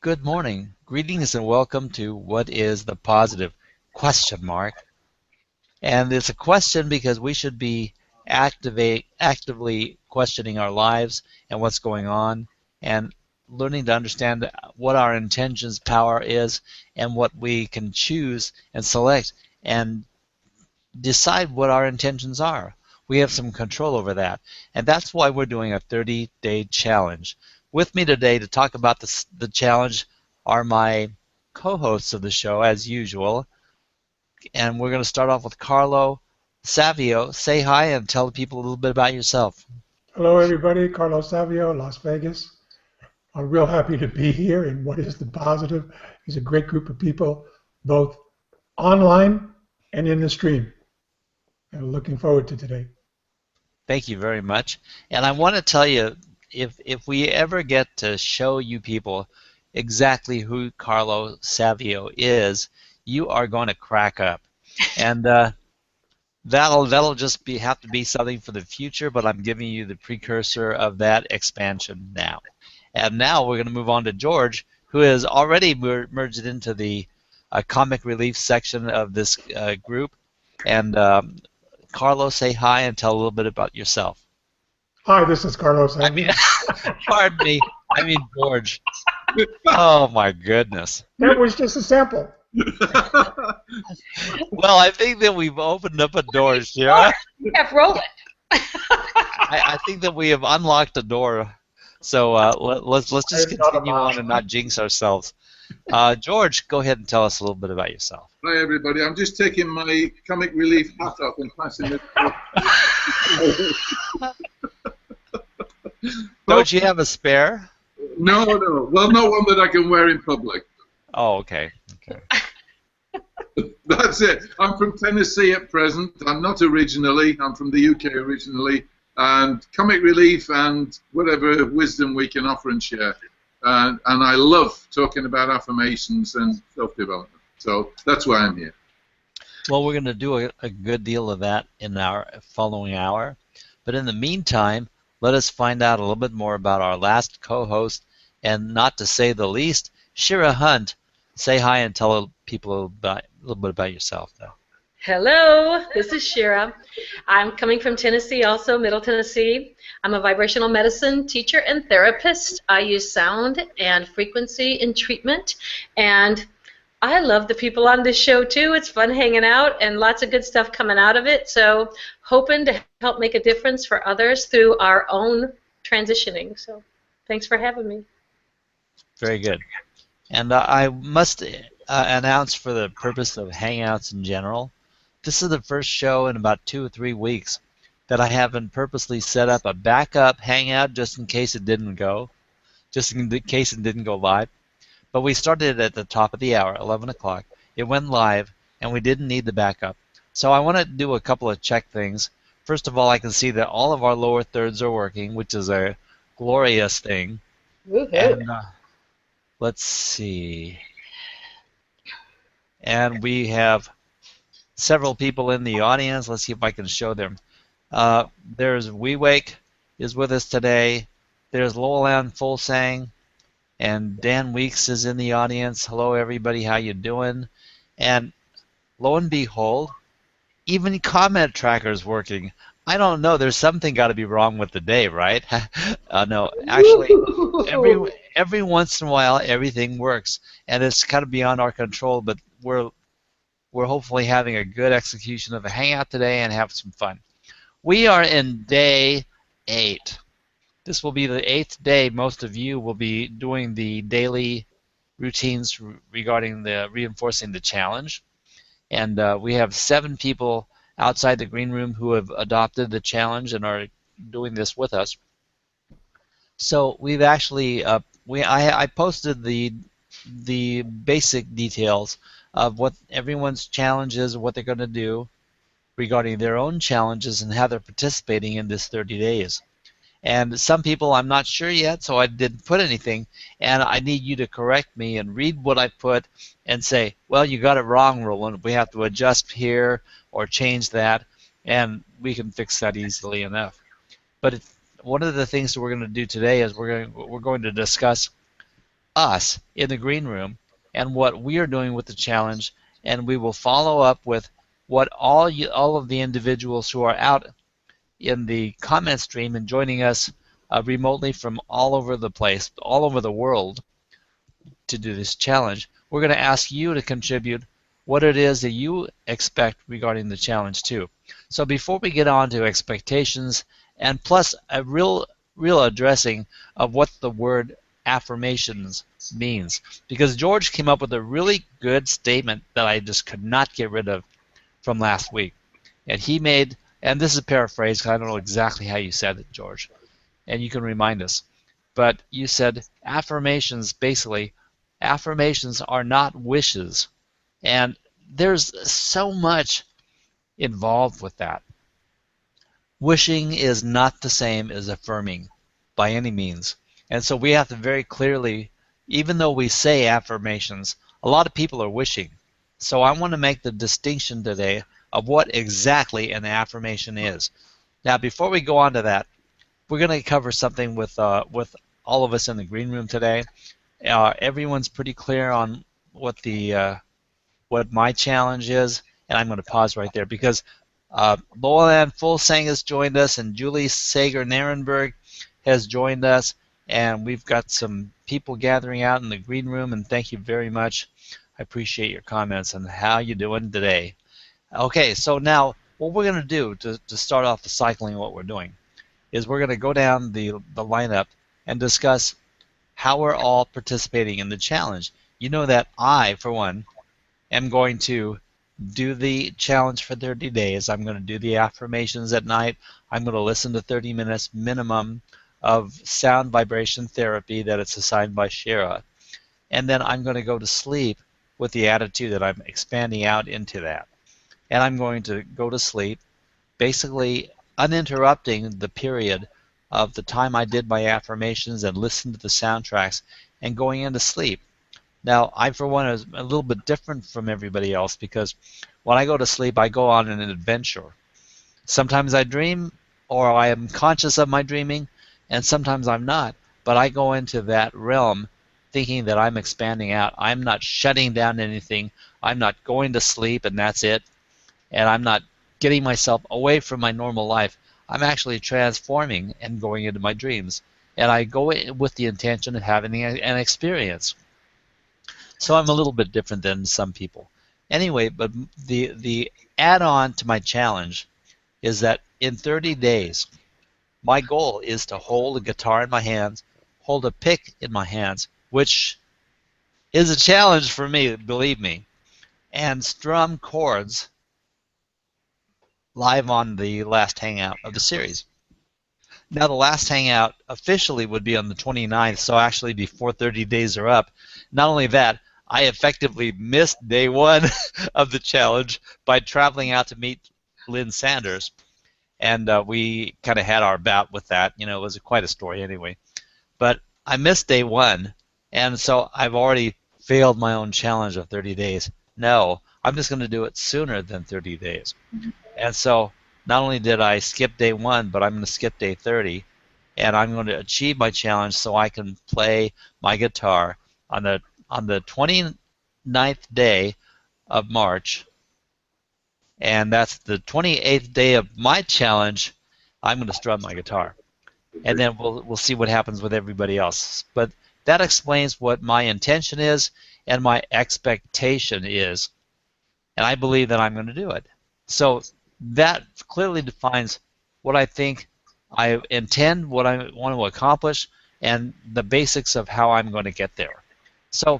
Good morning. Greetings and welcome to What is the Positive? Question mark. And it's a question because we should be actively questioning our lives and what's going on and learning to understand what our intentions power is and what we can choose and select and decide what our intentions are. We have some control over that. And that's why we're doing a 30-day challenge. With me today to talk about the challenge are my co-hosts of the show, as usual. And we're going to start off with Carlo Savio. Say hi and tell the people a little bit about yourself. Hello, everybody. Carlos Savio, Las Vegas. I'm real happy to be here in What is the Positive. It's a great group of people, both online and in the stream. And looking forward to today. Thank you very much. And I want to tell you, if we ever get to show you people exactly who Carlo Savio is, you are going to crack up. And that'll just have to be something for the future, but I'm giving you the precursor of that expansion now. And now we're going to move on to George, who has already merged into the comic relief section of this group. And Carlos, say hi and tell a little bit about yourself. Hi, this is Carlos I mean, Savio. pardon me. I mean George. Oh my goodness. That was just a sample. Well, I think that we've opened up a door, Shira. Yeah, roll it. I think that we have unlocked a door. So let's just It's not a continue on bomb. and not jinx ourselves. George, go ahead and tell us a little bit about yourself. Hi everybody, I'm just taking my comic relief hat off and passing it. Don't you have a spare? No, no. Well, not one that I can wear in public. Oh, okay. Okay. That's it. I'm from Tennessee at present. I'm not originally. I'm from the UK originally. And comic relief and whatever wisdom we can offer and share. And I love talking about affirmations and self-development. So that's why I'm here. Well, we're going to do a good deal of that in our following hour. But in the meantime, let us find out a little bit more about our last co-host, and not to say the least, Shira Hunt. Say hi and tell people a little bit about yourself, though. Hello, this is Shira. I'm coming from Tennessee, also Middle Tennessee. I'm a vibrational medicine teacher and therapist. I use sound and frequency in treatment, and I love the people on this show too. It's fun hanging out and lots of good stuff coming out of it. So hoping to help make a difference for others through our own transitioning. So thanks for having me. Very good. And I must announce, for the purpose of Hangouts in general, this is the first show in about 2 or 3 weeks that I haven't purposely set up a backup Hangout just in case it didn't go, just in case it didn't go live. But we started it at the top of the hour, 11 o'clock. It went live, and we didn't need the backup. So I want to do a couple of check things. First of all, I can see that all of our lower thirds are working, which is a glorious thing. Woohoo. And let's see. And we have several people in the audience. Let's see if I can show them. There's WeWake is with us today. There's Lowell Ann Fulsang. And Dan Weeks is in the audience. Hello, everybody. How you doing? And lo and behold, even comment tracker's working. I don't know. There's something got to be wrong with the day, right? No, actually, every once in a while, everything works, and it's kind of beyond our control. But we're hopefully having a good execution of a hangout today and have some fun. We are in day 8. This will be the 8th day. Most of you will be doing the daily routines regarding the reinforcing the challenge. And we have 7 people outside the green room who have adopted the challenge and are doing this with us. So we've actually I posted the basic details of what everyone's challenge is, what they're going to do regarding their own challenges and how they're participating in this 30 days. And some people I'm not sure yet, so I didn't put anything, and I need you to correct me and read what I put and say, well, you got it wrong, Roland. We have to adjust here or change that, and we can fix that easily enough. But one of the things that we're going to do today is we're going to discuss us in the green room and what we are doing with the challenge, and we will follow up with what all of the individuals who are out in the comment stream and joining us remotely from all over the place, all over the world, to do this challenge. We're going to ask you to contribute what it is that you expect regarding the challenge too. So before we get on to expectations and plus a real addressing of what the word affirmations means, because George came up with a really good statement that I just could not get rid of from last week. And he made, and this is a paraphrase because I don't know exactly how you said it, George, and you can remind us. But you said affirmations, basically, affirmations are not wishes. And there's so much involved with that. Wishing is not the same as affirming by any means. And so we have to very clearly, even though we say affirmations, a lot of people are wishing. So I want to make the distinction today of what exactly an affirmation is. Now, before we go on to that, we're going to cover something with all of us in the green room today. Everyone's pretty clear on what my challenge is, and I'm going to pause right there because Lolan Fulsang has joined us, and Julie Sager-Narenberg has joined us, and we've got some people gathering out in the green room, and thank you very much. I appreciate your comments and how you doing today. Okay, so now what we're going to do to start off the cycling, what we're doing is we're going to go down the lineup and discuss how we're all participating in the challenge. You know that I, for one, am going to do the challenge for 30 days. I'm going to do the affirmations at night. I'm going to listen to 30 minutes minimum of sound vibration therapy that it's assigned by Shira. And then I'm going to go to sleep with the attitude that I'm expanding out into that. And I'm going to go to sleep basically uninterrupting the period of the time I did my affirmations and listened to the soundtracks and going into sleep. Now, I, for one, is a little bit different from everybody else because when I go to sleep, I go on an adventure. Sometimes I dream or I am conscious of my dreaming, and sometimes I'm not. But I go into that realm thinking that I'm expanding out. I'm not shutting down anything. I'm not going to sleep and that's it. And I'm not getting myself away from my normal life. I'm actually transforming and going into my dreams. And I go in with the intention of having an experience. So I'm a little bit different than some people. Anyway, but the add-on to my challenge is that in 30 days, my goal is to hold a guitar in my hands, hold a pick in my hands, which is a challenge for me, believe me, and strum chords live on the last hangout of the series. Now, the last hangout officially would be on the 29th, so actually before 30 days are up. Not only that, I effectively missed day one of the challenge by traveling out to meet Lynn Sanders, and we kind of had our bout with that. You know, it was quite a story anyway. But I missed day one, and so I've already failed my own challenge of 30 days. No, I'm just going to do it sooner than 30 days. And so not only did I skip day one, but I'm going to skip day 30, and I'm going to achieve my challenge so I can play my guitar on the 29th day of March, and that's the 28th day of my challenge. I'm going to strum my guitar, and then we'll see what happens with everybody else. But that explains what my intention is and my expectation is, and I believe that I'm going to do it. So that clearly defines what I think I intend, what I want to accomplish, and the basics of how I'm going to get there. So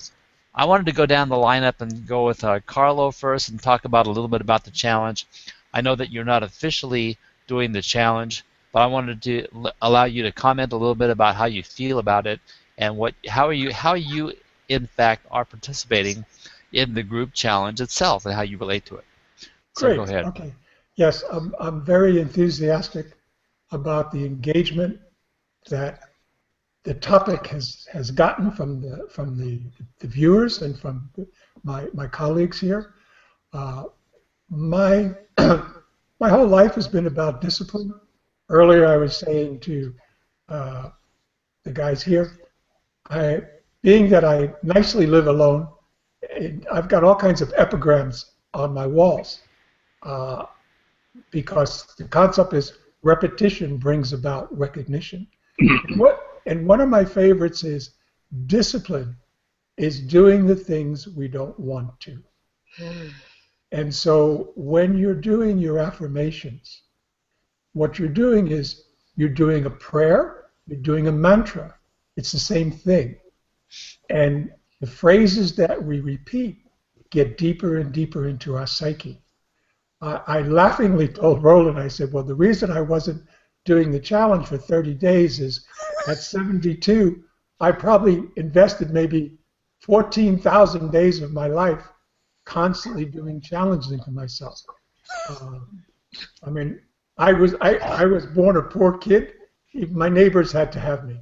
I wanted to go down the lineup and go with Carlo first and talk about a little bit about the challenge. I know that you're not officially doing the challenge, but I wanted to allow you to comment a little bit about how you feel about it and how you in fact are participating in the group challenge itself and how you relate to it. So go Great. ahead. Okay. Yes, I'm very enthusiastic about the engagement that the topic has gotten from the viewers and from my colleagues here. My my whole life has been about discipline. Earlier, I was saying to the guys here, I being that I nicely live alone, I've got all kinds of epigrams on my walls uh, because the concept is repetition brings about recognition. And one of my favorites is discipline is doing the things we don't want to. And so when you're doing your affirmations, what you're doing is you're doing a prayer, you're doing a mantra. It's the same thing. And the phrases that we repeat get deeper and deeper into our psyche. I laughingly told Roland, I said, well, the reason I wasn't doing the challenge for 30 days is at 72, I probably invested maybe 14,000 days of my life constantly doing challenges to myself. I mean, I was born a poor kid. My neighbors had to have me.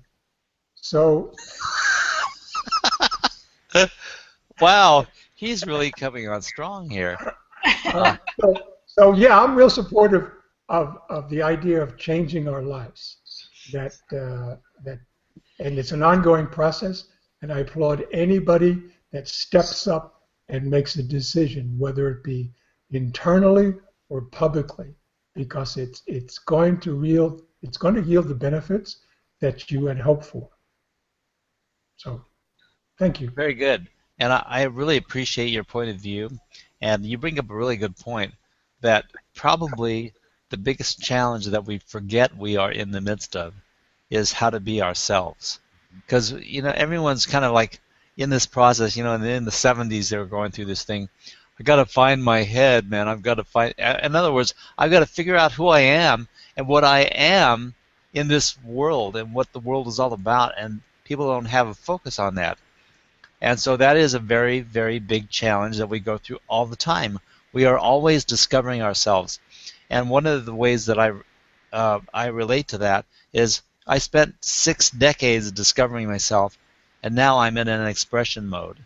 So. Wow, he's really coming on strong here. So yeah, I'm real supportive of the idea of changing our lives. And it's an ongoing process. And I applaud anybody that steps up and makes a decision, whether it be internally or publicly, because it's going to yield the benefits that you had hoped for. So, thank you. Very good. And I really appreciate your point of view. And you bring up a really good point that probably the biggest challenge that we forget we are in the midst of is how to be ourselves. Because, everyone's kind of like in this process, and in the 70s they were going through this thing. I got to find my head, man. I've got to find, in other words, I've got to figure out who I am and what I am in this world and what the world is all about. And people don't have a focus on that. And so that is a very, very big challenge that we go through all the time. We are always discovering ourselves. And one of the ways that I relate to that is I spent 6 decades discovering myself, and now I'm in an expression mode.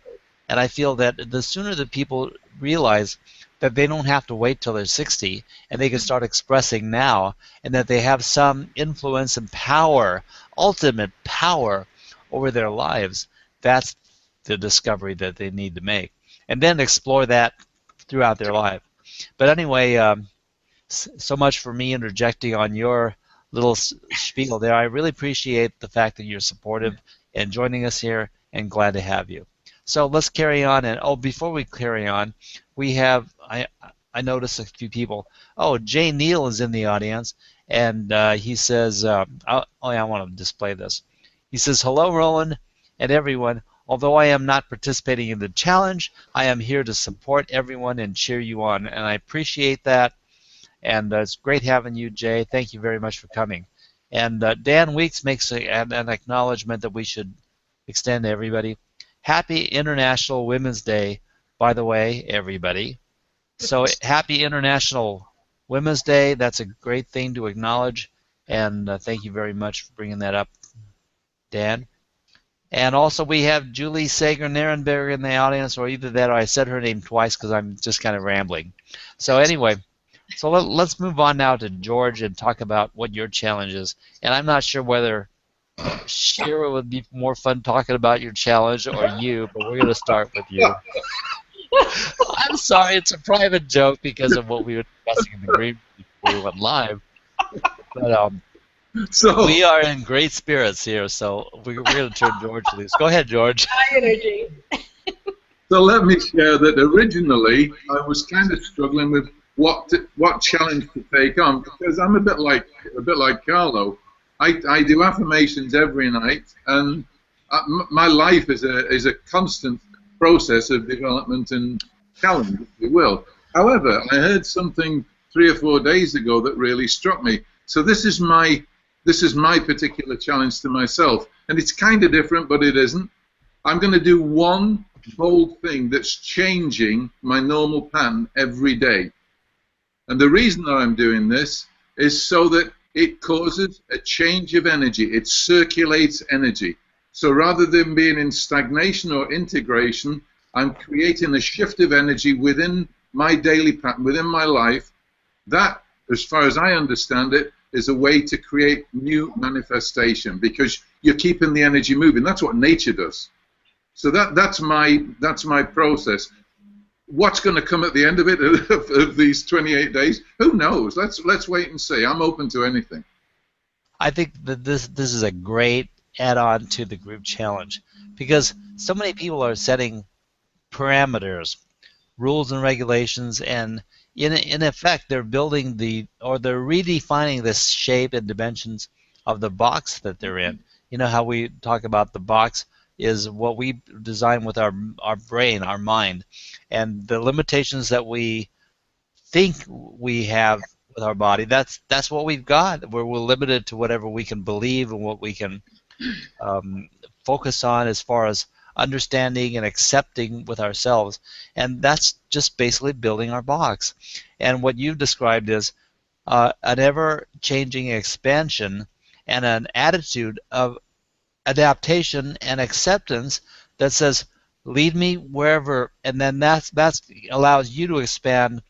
And I feel that the sooner that people realize that they don't have to wait till they're 60 and they can start expressing now, and that they have some influence and power, ultimate power over their lives, that's the discovery that they need to make. And then explore that throughout their life. But anyway, so much for me interjecting on your little spiel there. I really appreciate the fact that you're supportive and joining us here, and glad to have you. So let's carry on. And before we carry on, we have I noticed a few people. Oh, Jay Neal is in the audience, and he says, I want to display this. He says, hello, Roland and everyone. Although I am not participating in the challenge, I am here to support everyone and cheer you on, and I appreciate that. And it's great having you, Jay. Thank you very much for coming. And Dan Weeks makes an acknowledgement that we should extend to everybody. Happy International Women's Day, by the way, everybody. So happy International Women's Day. That's a great thing to acknowledge, and thank you very much for bringing that up, Dan. And also we have Julie Sager-Nierenberg in the audience, or either that or I said her name twice because I'm just kind of rambling. So anyway, so let's move on now to George and talk about what your challenge is. And I'm not sure whether Shira would be more fun talking about your challenge or you, but we're going to start with you. I'm sorry, it's a private joke because of what we were discussing in the green before we went live. But so we are in great spirits here, so we're going to turn George loose. Go ahead, George. High energy. So let me share that originally I was kind of struggling with what challenge to take on, because I'm a bit like Carlo. I do affirmations every night, and my life is a constant process of development and challenge, if you will. However, I heard something 3 or 4 days ago that really struck me. So this is my particular challenge to myself, and it's kind of different, but it isn't. I'm going to do one bold thing that's changing my normal pattern every day. And the reason that I'm doing this is so that it causes a change of energy. It circulates energy. So rather than being in stagnation or integration, I'm creating a shift of energy within my daily pattern, within my life. That, as far as I understand it, is a way to create new manifestation, because you're keeping the energy moving. That's what nature does. So that's my process. What's going to come at the end of it of these 28 days? Who knows? Let's wait and see. I'm open to anything. I think that this is a great add-on to the group challenge because so many people are setting parameters, rules and regulations, and in effect they're building they're redefining the shape and dimensions of the box that they're in. You know how we talk about the box is what we design with our brain, our mind, and the limitations that we think we have with our body. That's what we've got. We're limited to whatever we can believe and what we can um, focus on as far as understanding and accepting with ourselves, and that's just basically building our box. And what you've described is an ever-changing expansion and an attitude of adaptation and acceptance that says, lead me wherever, and then that's allows you to expand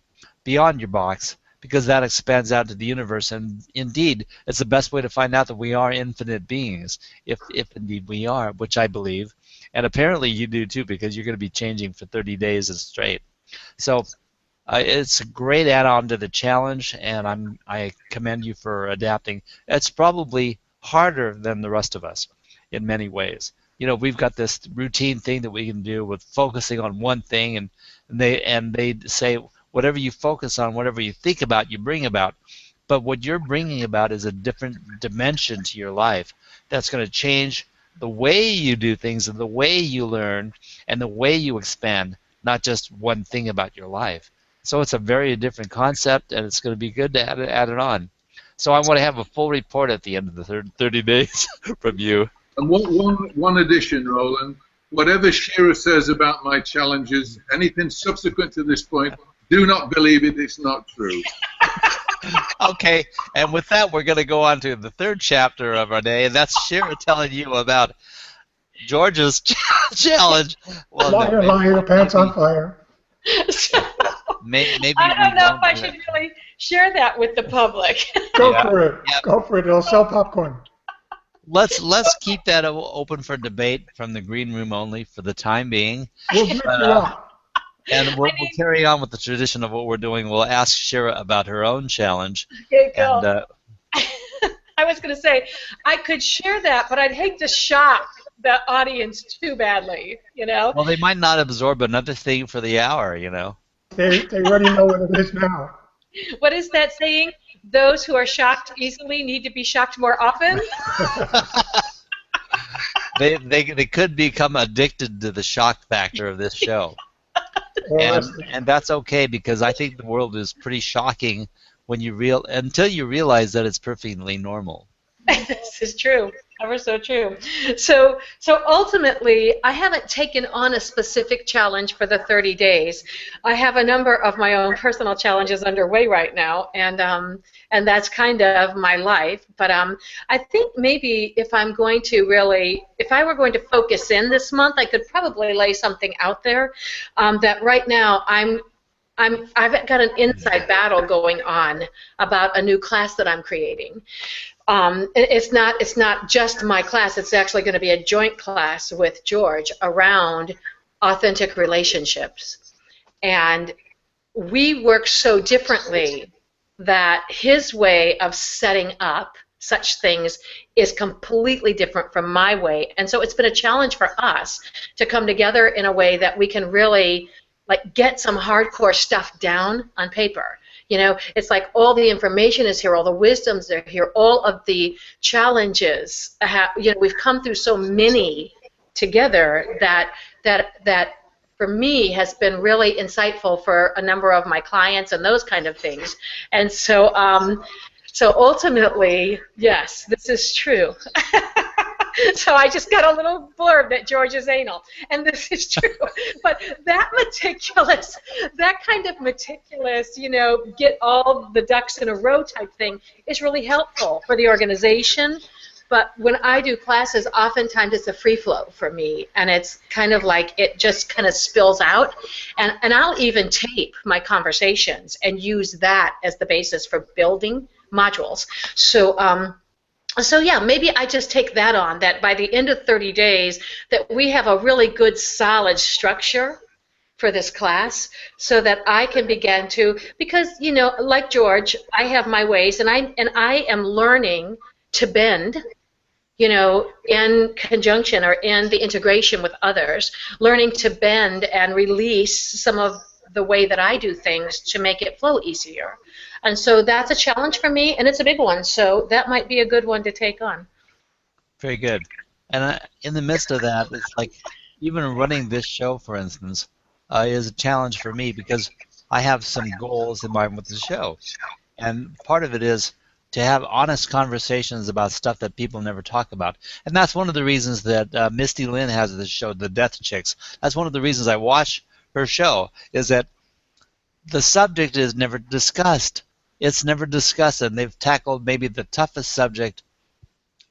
beyond your box because that expands out to the universe. And indeed, it's the best way to find out that we are infinite beings, if indeed we are, which I believe. And apparently you do too, because you're going to be changing for 30 days straight. So it's a great add-on to the challenge, and I commend you for adapting. It's probably harder than the rest of us in many ways. You know, we've got this routine thing that we can do with focusing on one thing, and they say whatever you focus on, whatever you think about, you bring about. But what you're bringing about is a different dimension to your life that's going to change the way you do things and the way you learn and the way you expand, not just one thing about your life. So it's a very different concept, and it's going to be good to add it on. So I want to have a full report at the end of the 30 days from you. And one addition, Roland. Whatever Shira says about my challenges, anything subsequent to this point, do not believe it. It's not true. Okay, and with that, we're going to go on to the third chapter of our day, and that's Shira telling you about George's challenge. Well, Liar, no, liar, pants on fire. maybe I don't we know if won't I do should it. really share that with the public. Go Yeah. for it. Yeah. Go for it. It'll sell popcorn. Let's keep that open for debate from the green room only for the time being. We'll break But, you up. and we'll carry on with the tradition of what we're doing. We'll ask Shira about her own challenge. Okay, cool. And I was going to say, I could share that, but I'd hate to shock the audience too badly, you know? well, they might not absorb another thing for the hour, you know. They already know what it is now. What is that saying? Those who are shocked easily need to be shocked more often? They could become addicted to the shock factor of this show. And that's okay, because I think the world is pretty shocking when until you realize that it's perfectly normal. This is true. Ever so true. So ultimately, I haven't taken on a specific challenge for the 30 days. I have a number of my own personal challenges underway right now, and that's kind of my life. But I think maybe if I were going to focus in this month, I could probably lay something out there that right now I've got an inside battle going on about a new class that I'm creating. It's not just my class. It's actually going to be a joint class with George around authentic relationships. And we work so differently that his way of setting up such things is completely different from my way. And so it's been a challenge for us to come together in a way that we can really get some hardcore stuff down on paper. You know, it's like all the information is here, all the wisdoms are here, all of the challenges. We've come through so many together that for me has been really insightful for a number of my clients and those kind of things. And so, so ultimately, yes, this is true. So I just got a little blurb that George is anal, and this is true. But that kind of meticulous, get all the ducks in a row type thing is really helpful for the organization. But when I do classes, oftentimes it's a free flow for me, and it's kind of like it just kind of spills out. And I'll even tape my conversations and use that as the basis for building modules. So So yeah, maybe I just take that on, that by the end of 30 days that we have a really good solid structure for this class so that I can begin to, because like George, I have my ways, and I am learning to bend, in conjunction or in the integration with others, learning to bend and release some of the way that I do things to make it flow easier. And so that's a challenge for me, and it's a big one. So that might be a good one to take on. Very good. And in the midst of that, it's like even running this show, for instance, is a challenge for me because I have some goals in mind with the show. And part of it is to have honest conversations about stuff that people never talk about. And that's one of the reasons that Misty Lynn has this show, The Death Chicks. That's one of the reasons I watch her show, is that the subject is never discussed. It's never discussed, and they've tackled maybe the toughest subject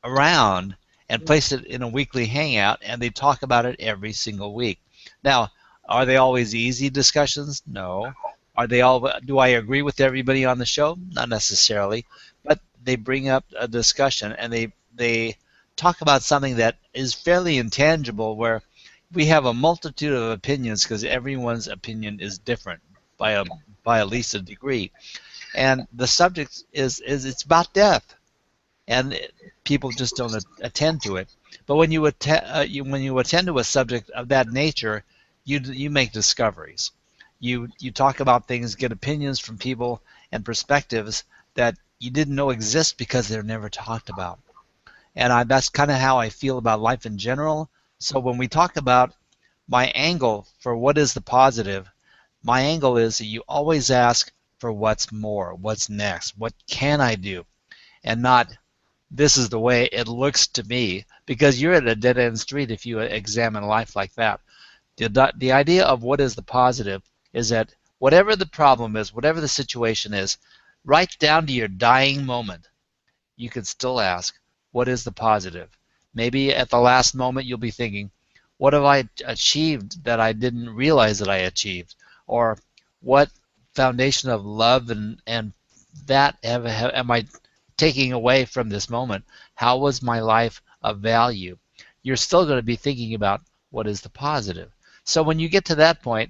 around and placed it in a weekly hangout, and they talk about it every single week. Now, are they always easy discussions? No. Are they all? Do I agree with everybody on the show? Not necessarily, but they bring up a discussion and they talk about something that is fairly intangible, where we have a multitude of opinions because everyone's opinion is different by a by at least a degree, and the subject is it's about death, and people just don't attend to it. But when when you attend to a subject of that nature, you make discoveries. You talk about things, get opinions from people and perspectives that you didn't know exist because they're never talked about. And that's kind of how I feel about life in general. So when we talk about my angle for what is the positive, my angle is that you always ask for what's more, what's next, what can I do, and not this is the way it looks to me, because you're at a dead end street if you examine life like that. The idea of what is the positive is that whatever the problem is, whatever the situation is, right down to your dying moment, you can still ask, what is the positive? Maybe at the last moment you'll be thinking, what have I achieved that I didn't realize that I achieved? Or what foundation of love and that am I taking away from this moment? How was my life of value? You're still going to be thinking about what is the positive. So when you get to that point,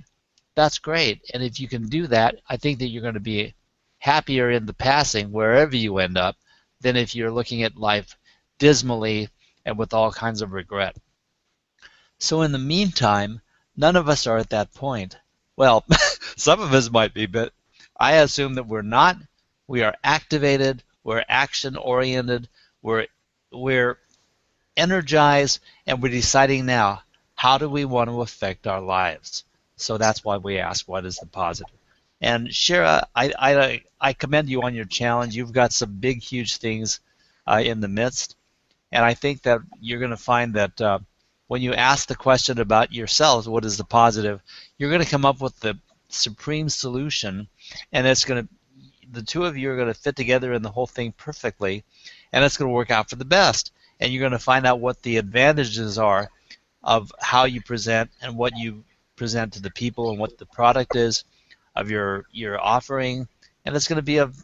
that's great. And if you can do that, I think that you're going to be happier in the passing wherever you end up than if you're looking at life dismally and with all kinds of regret. So in the meantime, none of us are at that point. Well, some of us might be, but I assume that we're not. We are activated, we're action oriented, we're energized, and we're deciding now, how do we want to affect our lives? So that's why we ask, what is the positive? And Shira, I commend you on your challenge. You've got some big, huge things in the midst. And I think that you're going to find that when you ask the question about yourselves, what is the positive, you're going to come up with the supreme solution, and the two of you are going to fit together in the whole thing perfectly, and it's going to work out for the best. And you're going to find out what the advantages are of how you present and what you present to the people and what the product is of your offering, and it's going to be of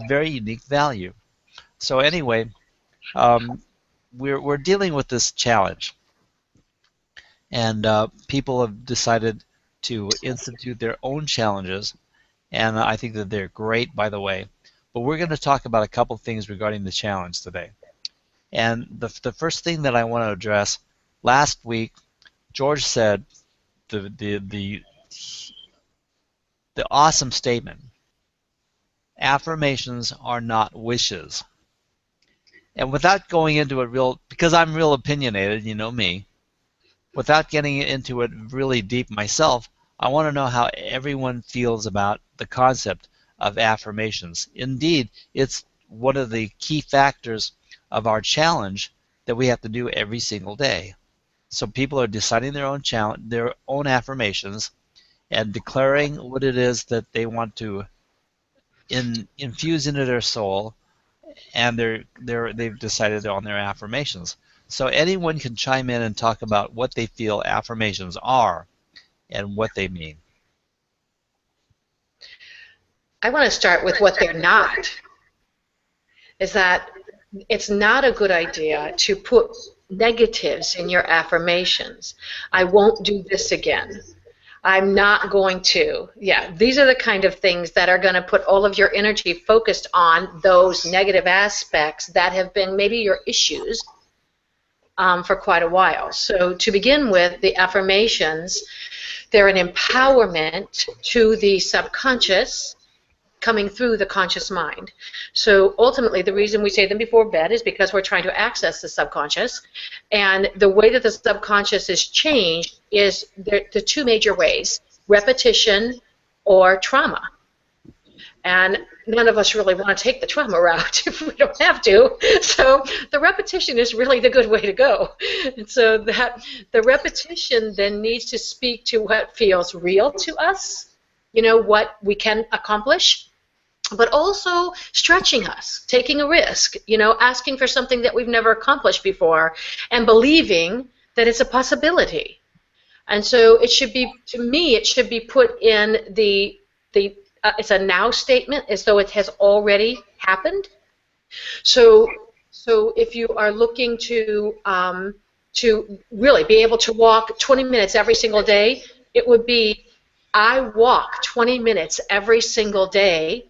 very unique value. So anyway, um, we're dealing with this challenge, and people have decided to institute their own challenges, and I think that they're great, by the way. But we're going to talk about a couple things regarding the challenge today. And the first thing that I want to address, last week, George said the awesome statement: affirmations are not wishes. And without going into it because I'm real opinionated, you know me, without getting into it really deep myself, I want to know how everyone feels about the concept of affirmations. Indeed, it's one of the key factors of our challenge that we have to do every single day. So people are deciding their own challenge, their own affirmations, and declaring what it is that they want to infuse into their soul, and they've decided on their affirmations. So anyone can chime in and talk about what they feel affirmations are and what they mean. I want to start with what they're not. Is that it's not a good idea to put negatives in your affirmations. I won't do this again. I'm not going to. Yeah, these are the kind of things that are going to put all of your energy focused on those negative aspects that have been maybe your issues for quite a while. So to begin with, the affirmations, they're an empowerment to the subconscious coming through the conscious mind. So ultimately, the reason we say them before bed is because we're trying to access the subconscious. And the way that the subconscious is changed is the two major ways: repetition or trauma. And none of us really want to take the trauma route if we don't have to. So the repetition is really the good way to go. And so that the repetition then needs to speak to what feels real to us, what we can accomplish, but also stretching us, taking a risk, asking for something that we've never accomplished before, and believing that it's a possibility. And so it should be, to me, it should be put in it's a now statement, as though it has already happened. So if you are looking to really be able to walk 20 minutes every single day, it would be, I walk 20 minutes every single day,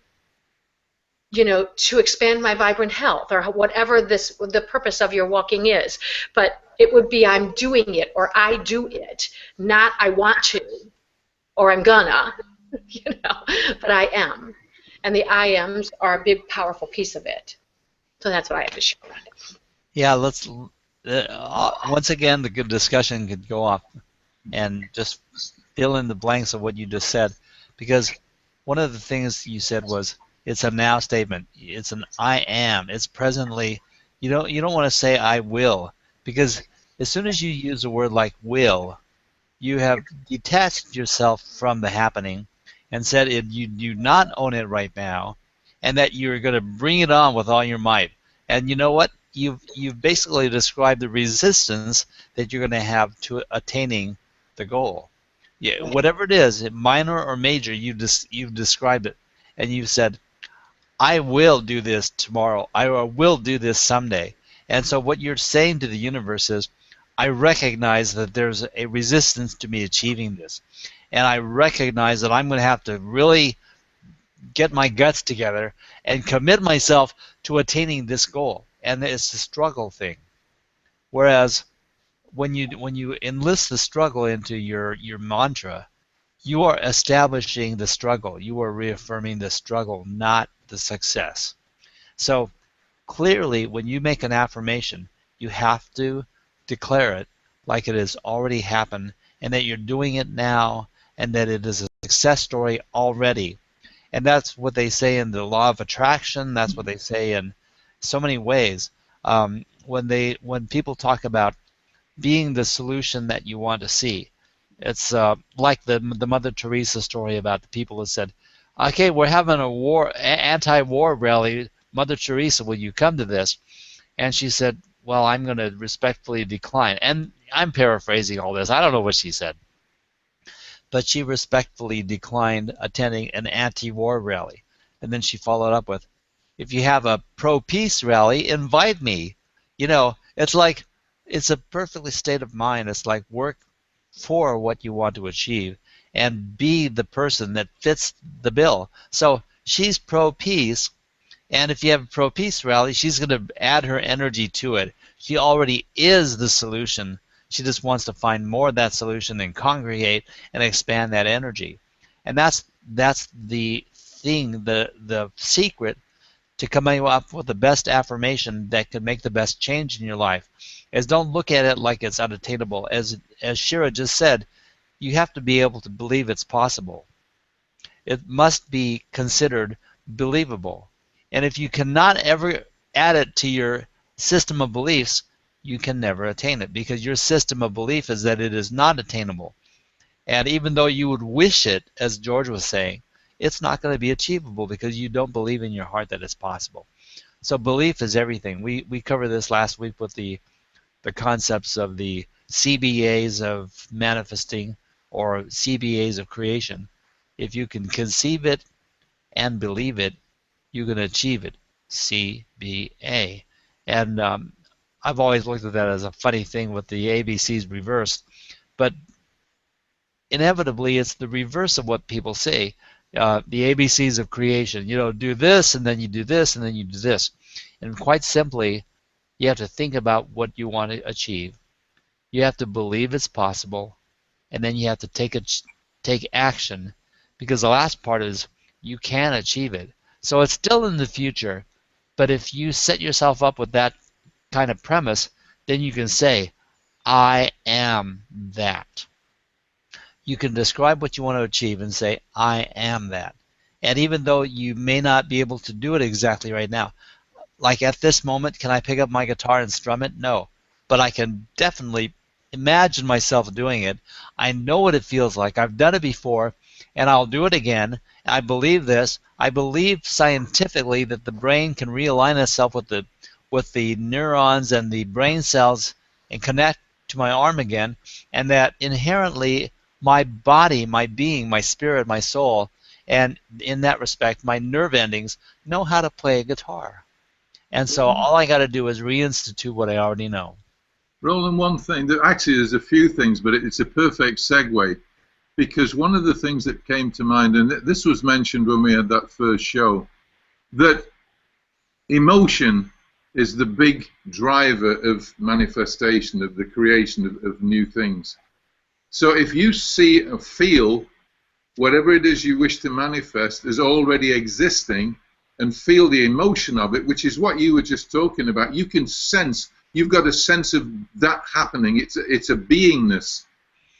to expand my vibrant health, or whatever the purpose of your walking is. But it would be, I'm doing it, or I do it, not I want to, or I'm gonna, but I am. And the I ams are a big, powerful piece of it. So that's what I have to share. Yeah, let's once again, the good discussion could go off and just fill in the blanks of what you just said, because one of the things you said was it's a now statement. It's an I am. It's presently. You don't want to say I will, because as soon as you use a word like will, you have detached yourself from the happening and said you do not own it right now, and that you're going to bring it on with all your might. And you know what? You've basically described the resistance that you're going to have to attaining the goal. Yeah, whatever it is, minor or major, you've described it, and you've said, I will do this tomorrow. I will do this someday. And so what you're saying to the universe is, I recognize that there's a resistance to me achieving this. And I recognize that I'm going to have to really get my guts together and commit myself to attaining this goal. And it's a struggle thing. Whereas when you enlist the struggle into your mantra, you are establishing the struggle. You are reaffirming the struggle, not the success. So clearly, when you make an affirmation, you have to declare it like it has already happened, and that you're doing it now, and that it is a success story already. And that's what they say in the law of attraction. That's what they say in so many ways. When people talk about being the solution that you want to see, it's like the Mother Teresa story about the people that said, "Okay, we're having a anti-war rally. Mother Teresa, will you come to this?" And she said, "Well, I'm going to respectfully decline." And I'm paraphrasing all this. I don't know what she said, but she respectfully declined attending an anti-war rally. And then she followed up with, "If you have a pro-peace rally, invite me." It's like, it's a perfectly state of mind. It's like, work for what you want to achieve and be the person that fits the bill. So she's pro-peace, and if you have a pro-peace rally, she's going to add her energy to it. She already is the solution. She just wants to find more of that solution and congregate and expand that energy. And that's the thing, the secret to coming up with the best affirmation that could make the best change in your life, is don't look at it like it's unattainable. As Shira just said, you have to be able to believe it's possible. It must be considered believable. And if you cannot ever add it to your system of beliefs, you can never attain it, because your system of belief is that it is not attainable. And even though you would wish it, as George was saying, it's not going to be achievable because you don't believe in your heart that it's possible. So belief is everything. We covered this last week with the concepts of the CBAs of manifesting, or CBAs of creation. If you can conceive it and believe it, you can achieve it. CBA. And I've always looked at that as a funny thing with the ABCs reversed, but inevitably it's the reverse of what people say. The ABCs of creation, do this and then you do this and then you do this. And quite simply, you have to think about what you want to achieve. You have to believe it's possible, and then you have to take action, because the last part is you can achieve it. So it's still in the future, but if you set yourself up with that kind of premise, then you can say, I am that. You can describe what you want to achieve and say, I am that. And even though you may not be able to do it exactly right now, like at this moment, can I pick up my guitar and strum it? No. But I can definitely imagine myself doing it. I know what it feels like. I've done it before, and I'll do it again. I believe this. I believe scientifically that the brain can realign itself with the neurons and the brain cells and connect to my arm again, and that inherently my body, my being, my spirit, my soul, and in that respect, my nerve endings know how to play a guitar. And so all I got to do is reinstitute what I already know. Roland, one thing, actually there's a few things, but it's a perfect segue, because one of the things that came to mind, and this was mentioned when we had that first show, that emotion is the big driver of manifestation, of the creation of new things. So if you see or feel whatever it is you wish to manifest as already existing, and feel the emotion of it, which is what you were just talking about, you can sense, you've got a sense of that happening. It's a beingness.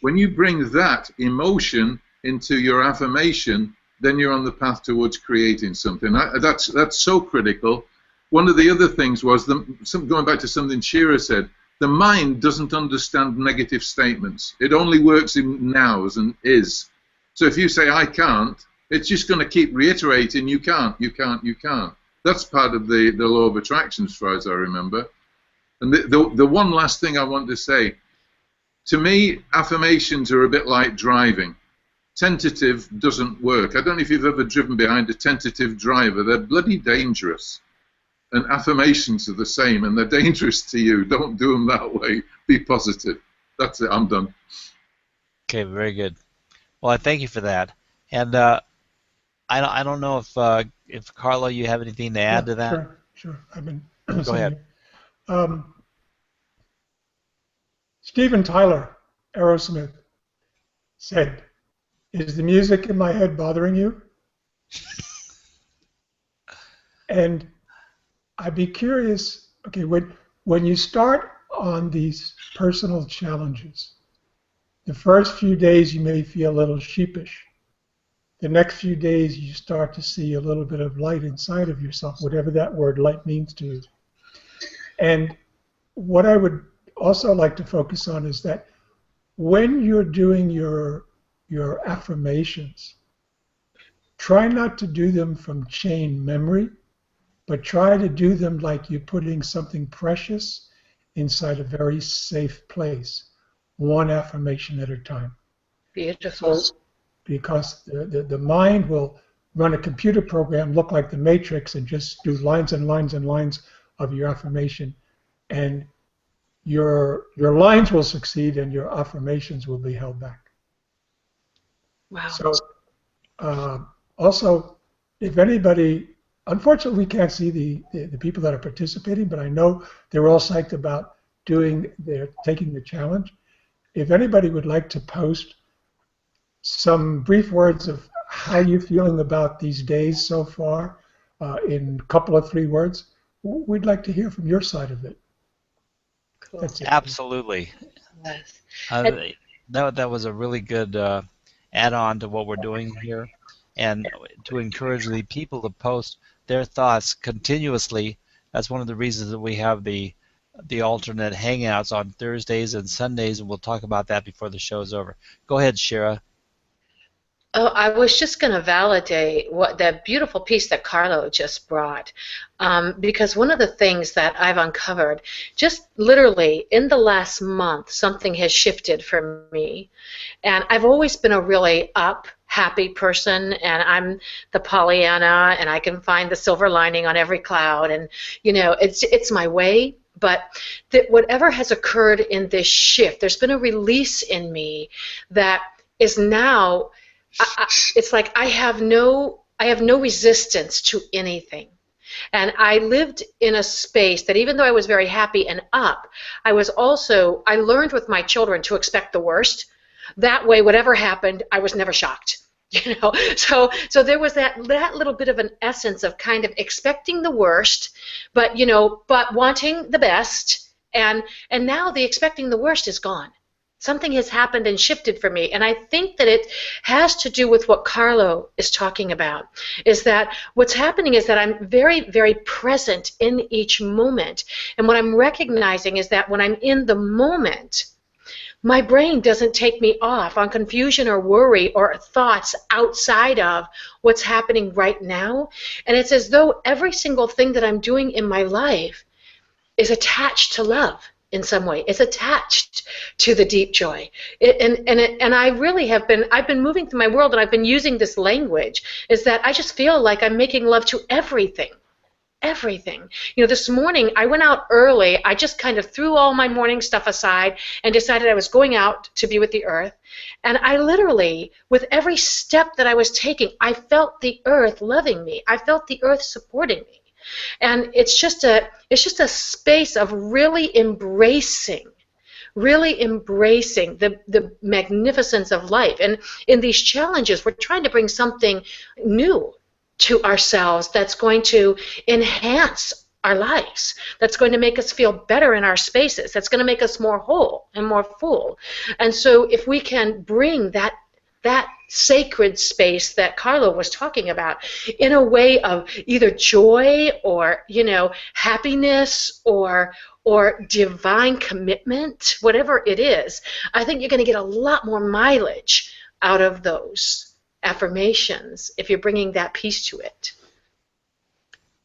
When you bring that emotion into your affirmation, then you're on the path towards creating something. That's so critical. One of the other things was, going back to something Shira said, the mind doesn't understand negative statements. It only works in nows and is. So if you say, I can't, it's just going to keep reiterating, you can't, you can't, you can't. That's part of the law of attraction, as far as I remember. And the one last thing I want to say, to me, affirmations are a bit like driving. Tentative doesn't work. I don't know if you've ever driven behind a tentative driver. They're bloody dangerous. And affirmations are the same, and they're dangerous to you. Don't do them that way. Be positive. That's it. I'm done. Okay, very good. Well, I thank you for that. And I don't know if Carlo, you have anything to add to that? Sure. I've been Go ahead. Steven Tyler, Aerosmith, said, "Is the music in my head bothering you?" And I'd be curious, okay, when you start on these personal challenges, the first few days you may feel a little sheepish. The next few days you start to see a little bit of light inside of yourself, whatever that word light means to you. And what I would also like to focus on is that when you're doing your affirmations, try not to do them from chain memory, but try to do them like you're putting something precious inside a very safe place, one affirmation at a time. Beautiful. So, because the mind will run a computer program, look like the Matrix, and just do lines and lines and lines of your affirmation, and your lines will succeed and your affirmations will be held back. Wow. So also, if anybody, unfortunately we can't see the people that are participating, but I know they're all psyched about taking the challenge. If anybody would like to post some brief words of how you're feeling about these days so far in a couple of 3 words, we'd like to hear from your side of it. Cool. That's it. Absolutely. Yes. That was a really good add-on to what we're doing here, and to encourage the people to post their thoughts continuously. That's one of the reasons that we have the alternate hangouts on Thursdays and Sundays, and we'll talk about that before the show's over. Go ahead, Shira. Oh, I was just going to validate what that beautiful piece that Carlo just brought. Because one of the things that I've uncovered, just literally in the last month, something has shifted for me. And I've always been a really up, happy person, and I'm the Pollyanna, and I can find the silver lining on every cloud, and it's my way. But that whatever has occurred in this shift, there's been a release in me that is now. It's like I have no resistance to anything. And I lived in a space that even though I was very happy and up, I learned with my children to expect the worst. That way, whatever happened, I was never shocked. So there was that little bit of an essence of kind of expecting the worst, but wanting the best, and now the expecting the worst is gone. Something has happened and shifted for me, and I think that it has to do with what Carlo is talking about, is that what's happening is that I'm very, very present in each moment, and what I'm recognizing is that when I'm in the moment, my brain doesn't take me off on confusion or worry or thoughts outside of what's happening right now, and it's as though every single thing that I'm doing in my life is attached to love in some way. It's attached to the deep joy. And I really I've been moving through my world, and I've been using this language, is that I just feel like I'm making love to everything. Everything. This morning I went out early. I just kind of threw all my morning stuff aside and decided I was going out to be with the earth. And I literally, with every step that I was taking, I felt the earth loving me. I felt the earth supporting me. And it's just a space of really embracing the magnificence of life. And in these challenges, we're trying to bring something new to ourselves that's going to enhance our lives, that's going to make us feel better in our spaces, that's going to make us more whole and more full. And so if we can bring that sacred space that Carlo was talking about in a way of either joy or happiness or divine commitment, whatever it is, I think you're going to get a lot more mileage out of those affirmations if you're bringing that piece to it.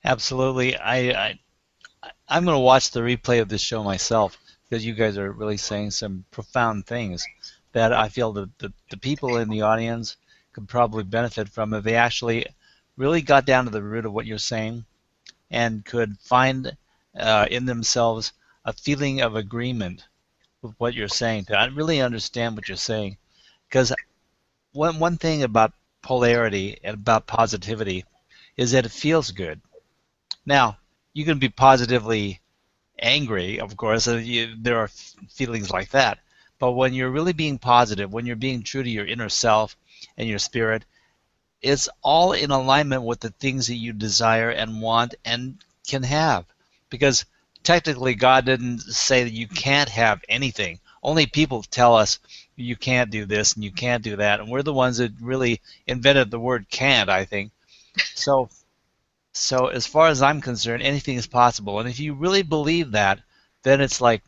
Absolutely. I'm going to watch the replay of this show myself, because you guys are really saying some profound things that I feel that the people in the audience could probably benefit from if they actually really got down to the root of what you're saying and could find in themselves a feeling of agreement with what you're saying, to really understand what you're saying. Because one thing about polarity and about positivity is that it feels good. Now, you can be positively angry, of course, there are feelings like that. But when you're really being positive, when you're being true to your inner self and your spirit, it's all in alignment with the things that you desire and want and can have. Because technically, God didn't say that you can't have anything. Only people tell us you can't do this and you can't do that, and we're the ones that really invented the word can't, I think. So as far as I'm concerned, anything is possible. And if you really believe that, then it's like,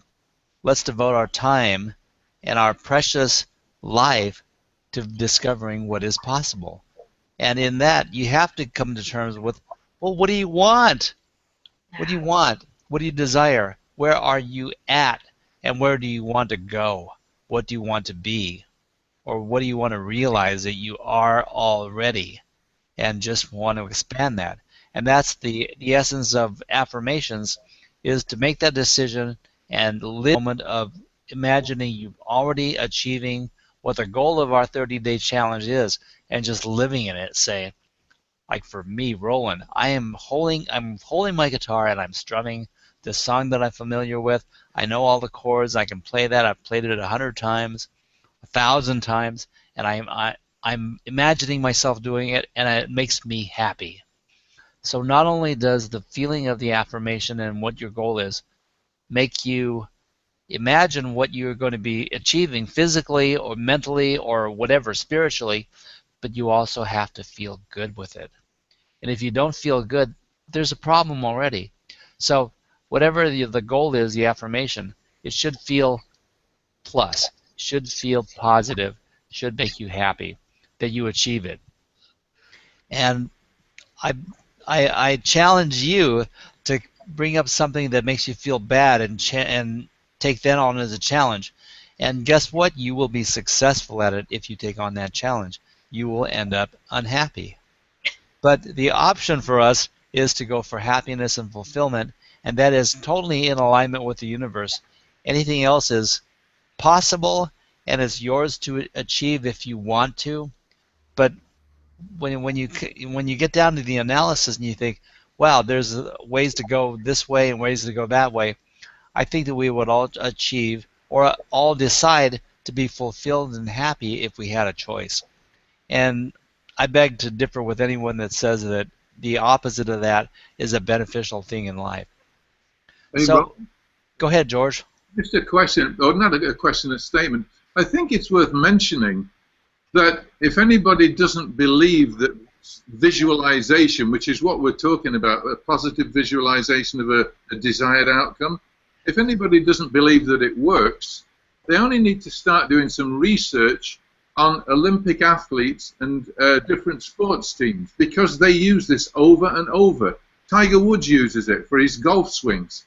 let's devote our time and our precious life to discovering what is possible. And in that, you have to come to terms with, well, what do you want? What do you want? What do you desire? Where are you at? And where do you want to go? What do you want to be? Or what do you want to realize that you are already? And just want to expand that. And that's the essence of affirmations, is to make that decision and live the moment of imagining you already achieving what the goal of our 30-day challenge is, and just living in it, saying, like for me, Roland, I'm holding my guitar and I'm strumming this song that I'm familiar with. I know all the chords. I can play that. I've played it 100 times, 1,000 times, and I'm imagining myself doing it, and it makes me happy. So not only does the feeling of the affirmation and what your goal is make you imagine what you're going to be achieving physically or mentally or whatever, spiritually, but you also have to feel good with it. And if you don't feel good, there's a problem already. So whatever the goal is, the affirmation, it should feel plus, should feel positive, should make you happy. that you achieve it. And I, I challenge you to bring up something that makes you feel bad and take that on as a challenge. And guess what? You will be successful at it if you take on that challenge. You will end up unhappy. But the option for us is to go for happiness and fulfillment, and that is totally in alignment with the universe. Anything else is possible and it's yours to achieve if you want to. But when you get down to the analysis and you think, wow, there's ways to go this way and ways to go that way, I think that we would all achieve or all decide to be fulfilled and happy if we had a choice. And I beg to differ with anyone that says that the opposite of that is a beneficial thing in life. Hey, So, go ahead, George. just a question, or not a question, a statement. I think it's worth mentioning that if anybody doesn't believe that visualization, which is what we're talking about, a positive visualization of a desired outcome, if anybody doesn't believe that it works, they only need to start doing some research on Olympic athletes and different sports teams, because they use this over and over. Tiger Woods uses it for his golf swings.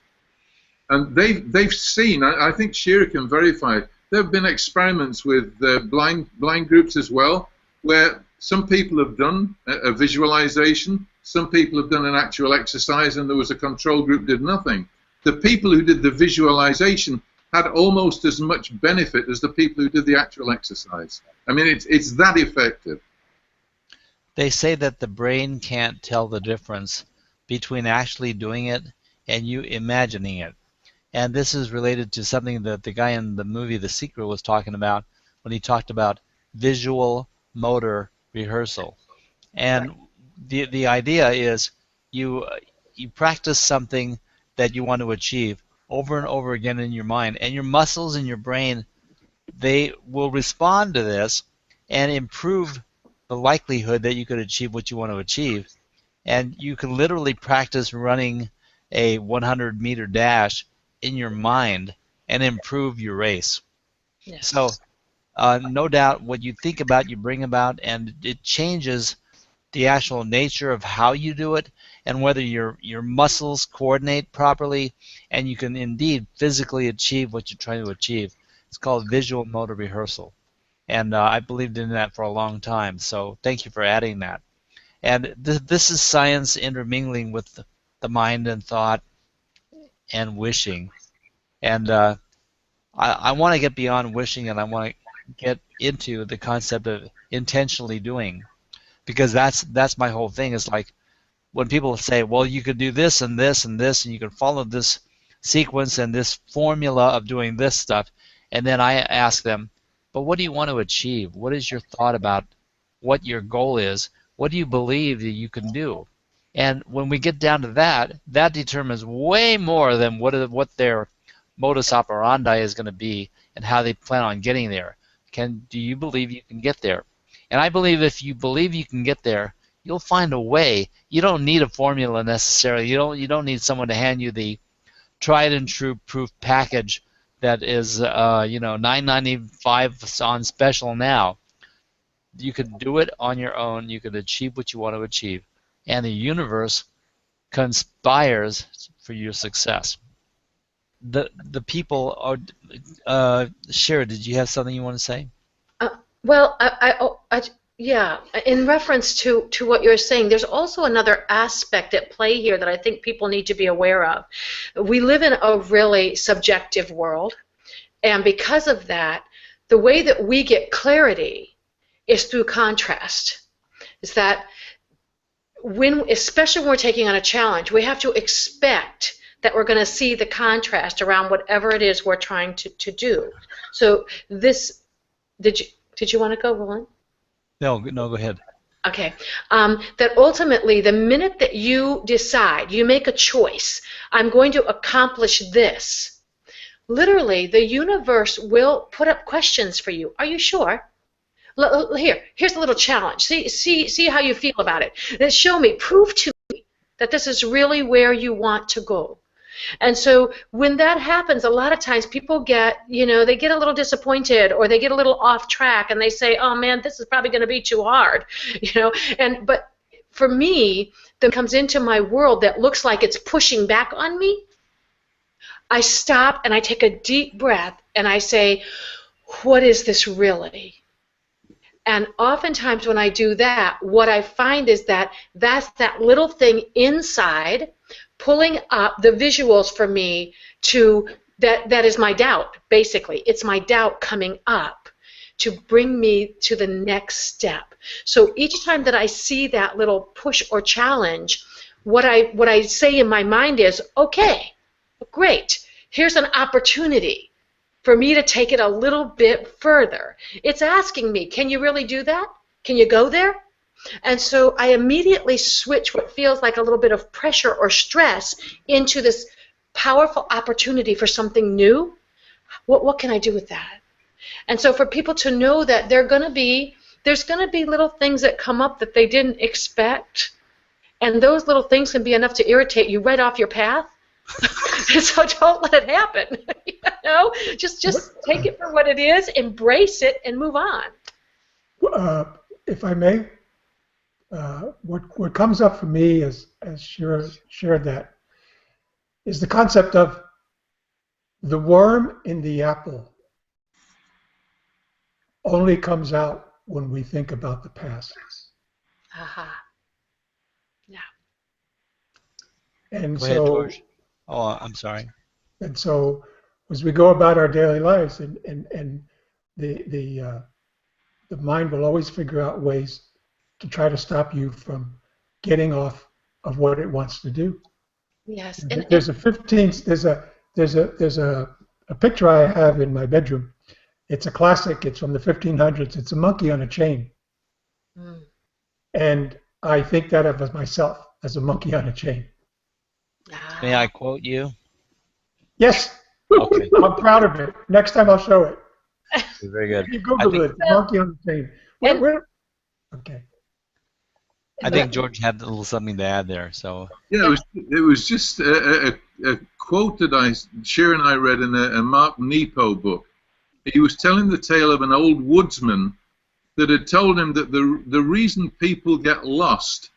And they've seen, I think Shearer can verify, there have been experiments with blind groups as well, where some people have done a visualization, some people have done an actual exercise, and there was a control group did nothing. The people who did the visualization had almost as much benefit as the people who did the actual exercise. I mean, it's that effective. They say that the brain can't tell the difference between actually doing it and you imagining it. And this is related to something that the guy in the movie The Secret was talking about when he talked about visual motor rehearsal. And the idea is you practice something that you want to achieve over and over again in your mind, and your muscles and your brain, they will respond to this and improve the likelihood that you could achieve what you want to achieve. And you can literally practice running a 100-meter dash in your mind and improve your race. Yes. So no doubt what you think about, you bring about, and it changes the actual nature of how you do it and whether your muscles coordinate properly and you can indeed physically achieve what you're trying to achieve. It's called visual motor rehearsal. And I believed in that for a long time, so thank you for adding that. And this is science intermingling with the mind and thought and wishing. And I want to get beyond wishing, and I want to get into the concept of intentionally doing, because that's my whole thing. Is like when people say, well, you could do this and this and this, and you can follow this sequence and this formula of doing this stuff, and then I ask them, but what do you want to achieve? What is your thought about what your goal is? What do you believe that you can do? And when we get down to that, that determines way more than what their modus operandi is going to be and how they plan on getting there. Do you believe you can get there? And I believe if you believe you can get there, you'll find a way. You don't need a formula necessarily. You don't need someone to hand you the tried and true proof package that is $9.95 on special now. You can do it on your own. You can achieve what you want to achieve, and the universe conspires for your success. The people are. Shira, did you have something you want to say? Well, yeah, in reference to what you're saying, there's also another aspect at play here that I think people need to be aware of. We live in a really subjective world, and because of that, the way that we get clarity is through contrast. Is that especially when we're taking on a challenge, we have to expect that we're going to see the contrast around whatever it is we're trying to do. So this, did you want to go, Roland? No, go ahead. Okay. That ultimately, the minute that you decide, you make a choice, I'm going to accomplish this, literally, the universe will put up questions for you. Are you sure? Here's a little challenge. See how you feel about it. Then show me, prove to me that this is really where you want to go. And so when that happens, a lot of times people get, they get a little disappointed, or they get a little off track, and they say, oh man, this is probably going to be too hard, but for me, that comes into my world that looks like it's pushing back on me, I stop and I take a deep breath and I say, what is this really? And oftentimes when I do that, what I find is that that's that little thing inside pulling up the visuals for me to, that is my doubt, basically. It's my doubt coming up to bring me to the next step. So each time that I see that little push or challenge, what I say in my mind is, okay, great, here's an opportunity for me to take it a little bit further. It's asking me, can you really do that? Can you go there? And so I immediately switch what feels like a little bit of pressure or stress into this powerful opportunity for something new. What can I do with that? And so for people to know that there's going to be little things that come up that they didn't expect, and those little things can be enough to irritate you right off your path. So don't let it happen. Just take it for what it is, embrace it, and move on. If I may, what comes up for me as Shira shared that is the concept of the worm in the apple only comes out when we think about the past. Aha. Yeah. And Go ahead, so, George. Oh, I'm sorry. and so, as we go about our daily lives, and the mind will always figure out ways to try to stop you from getting off of what it wants to do. Yes. There's a picture I have in my bedroom. It's a classic. It's from the 1500s. It's a monkey on a chain. Mm. And I think that of myself as a monkey on a chain. May I quote you? Yes. Okay. I'm proud of it. Next time I'll show it. Very good. You Google it, monkey on the chain. Okay. I think George had a little something to add there. So Yeah, it was just a quote that Shira and I read in a Mark Nepo book. He was telling the tale of an old woodsman that had told him that the reason people get lost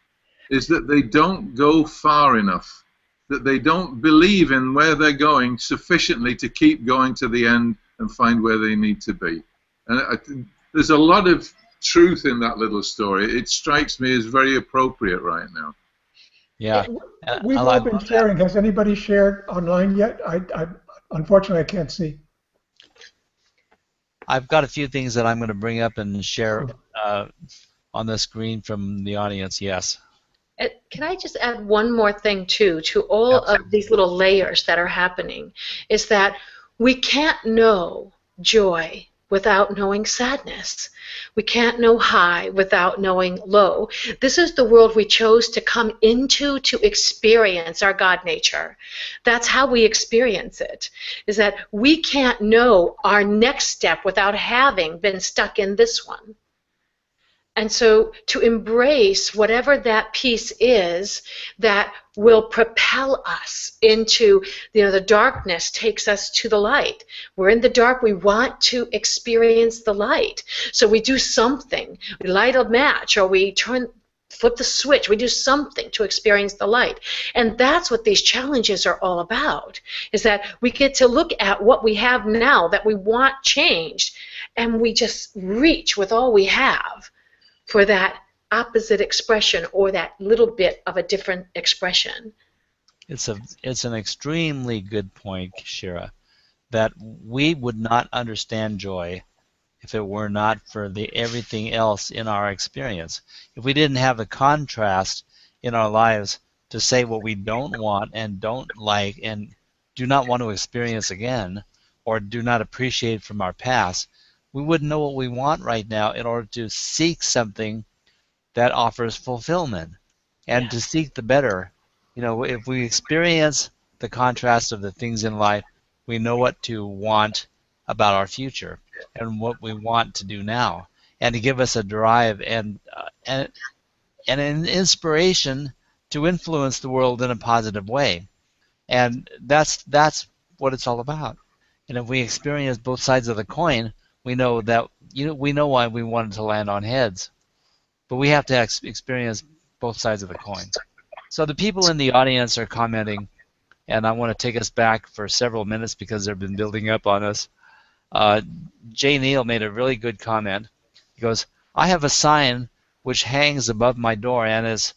is that they don't go far enough, that they don't believe in where they're going sufficiently to keep going to the end and find where they need to be. And there's a lot of truth in that little story. It strikes me as very appropriate right now. yeah, We've all been sharing. Has anybody shared online yet? I unfortunately I can't see. I've got a few things that I'm going to bring up and share on the screen from the audience. Yes. Can I just add one more thing, too, to all of these little layers that are happening, is that we can't know joy without knowing sadness. We can't know high without knowing low. This is the world we chose to come into to experience our God nature. That's how we experience it, is that we can't know our next step without having been stuck in this one. And so to embrace whatever that piece is that will propel us into, the darkness takes us to the light. We're in the dark, we want to experience the light. So we do something. We light a match, or we flip the switch. We do something to experience the light. And that's what these challenges are all about, is that we get to look at what we have now that we want changed, and we just reach with all we have for that opposite expression, or that little bit of a different expression. It's an extremely good point, Shira, that we would not understand joy if it were not for everything else in our experience. If we didn't have the contrast in our lives to say what we don't want and don't like and do not want to experience again, or do not appreciate from our past, we wouldn't know what we want right now in order to seek something that offers fulfillment and to seek the better. If we experience the contrast of the things in life, we know what to want about our future and what we want to do now, and to give us a drive and an inspiration to influence the world in a positive way. And that's what it's all about. And if we experience both sides of the coin, we know that we know why we wanted to land on heads, but we have to experience both sides of the coin. So the people in the audience are commenting, and I want to take us back for several minutes because they've been building up on us. Uh, Jay Neal made a really good comment. He goes, "I have a sign which hangs above my door and is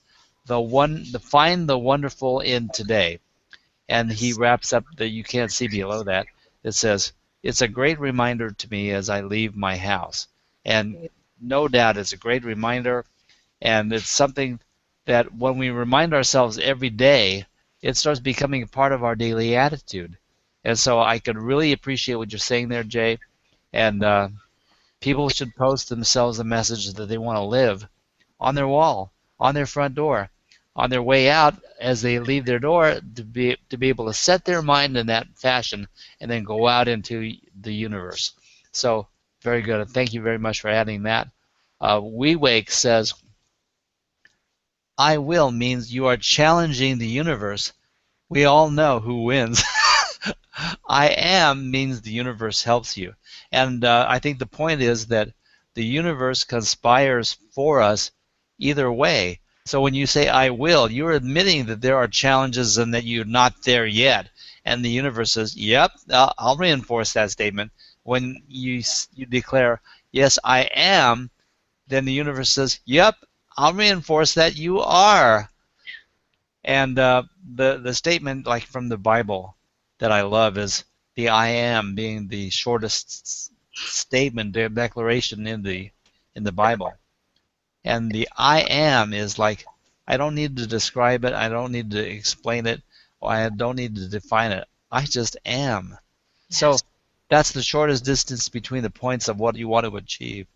the find the wonderful in today." And he wraps up that you can't see below that. It says, "It's a great reminder to me as I leave my house." And no doubt it's a great reminder, and it's something that when we remind ourselves every day, it starts becoming a part of our daily attitude. And so I could really appreciate what you're saying there, Jay. And people should post themselves a message that they want to live on their wall, on their front door, on their way out as they leave their door, to be able to set their mind in that fashion and then go out into the universe. So very good. Thank you very much for adding that. We Wake says, "I will" means you are challenging the universe. We all know who wins. "I am" means the universe helps you. And I think the point is that the universe conspires for us either way. So when you say "I will," you're admitting that there are challenges and that you're not there yet. And the universe says, "Yep, I'll reinforce that statement." When you declare, "Yes, I am," then the universe says, "Yep, I'll reinforce that you are." And the statement, like from the Bible, that I love is the "I am" being the shortest statement, the declaration in the Bible. And the "I am" is like, I don't need to describe it, I don't need to explain it, or I don't need to define it. I just am. So that's the shortest distance between the points of what you want to achieve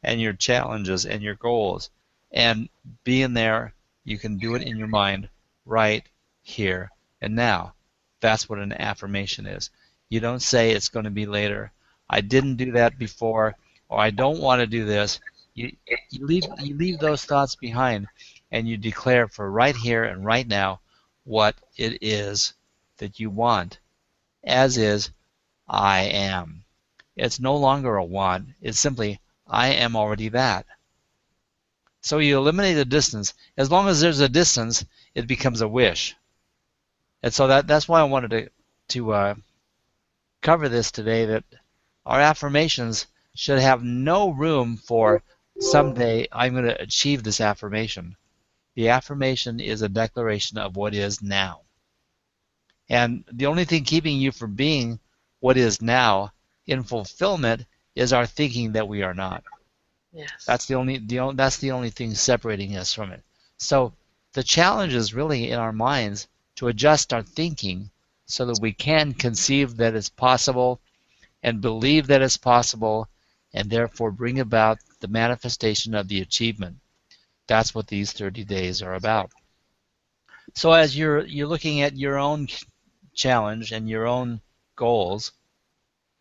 and your challenges and your goals. And being there, you can do it in your mind right here and now. That's what an affirmation is. You don't say it's going to be later. I didn't do that before, or I don't want to do this. You, you leave those thoughts behind, and you declare for right here and right now what it is that you want, as is "I am." It's no longer a want. It's simply "I am already that." So you eliminate the distance. As long as there's a distance, it becomes a wish. And so that's why I wanted to cover this today, that our affirmations should have no room for "someday I'm going to achieve this affirmation." The affirmation is a declaration of what is now. And the only thing keeping you from being what is now in fulfillment is our thinking that we are not. Yes. That's the only thing separating us from it. So the challenge is really in our minds to adjust our thinking so that we can conceive that it's possible and believe that it's possible, and therefore bring about the manifestation of the achievement. That's what these 30 days are about. So as you're looking at your own challenge and your own goals,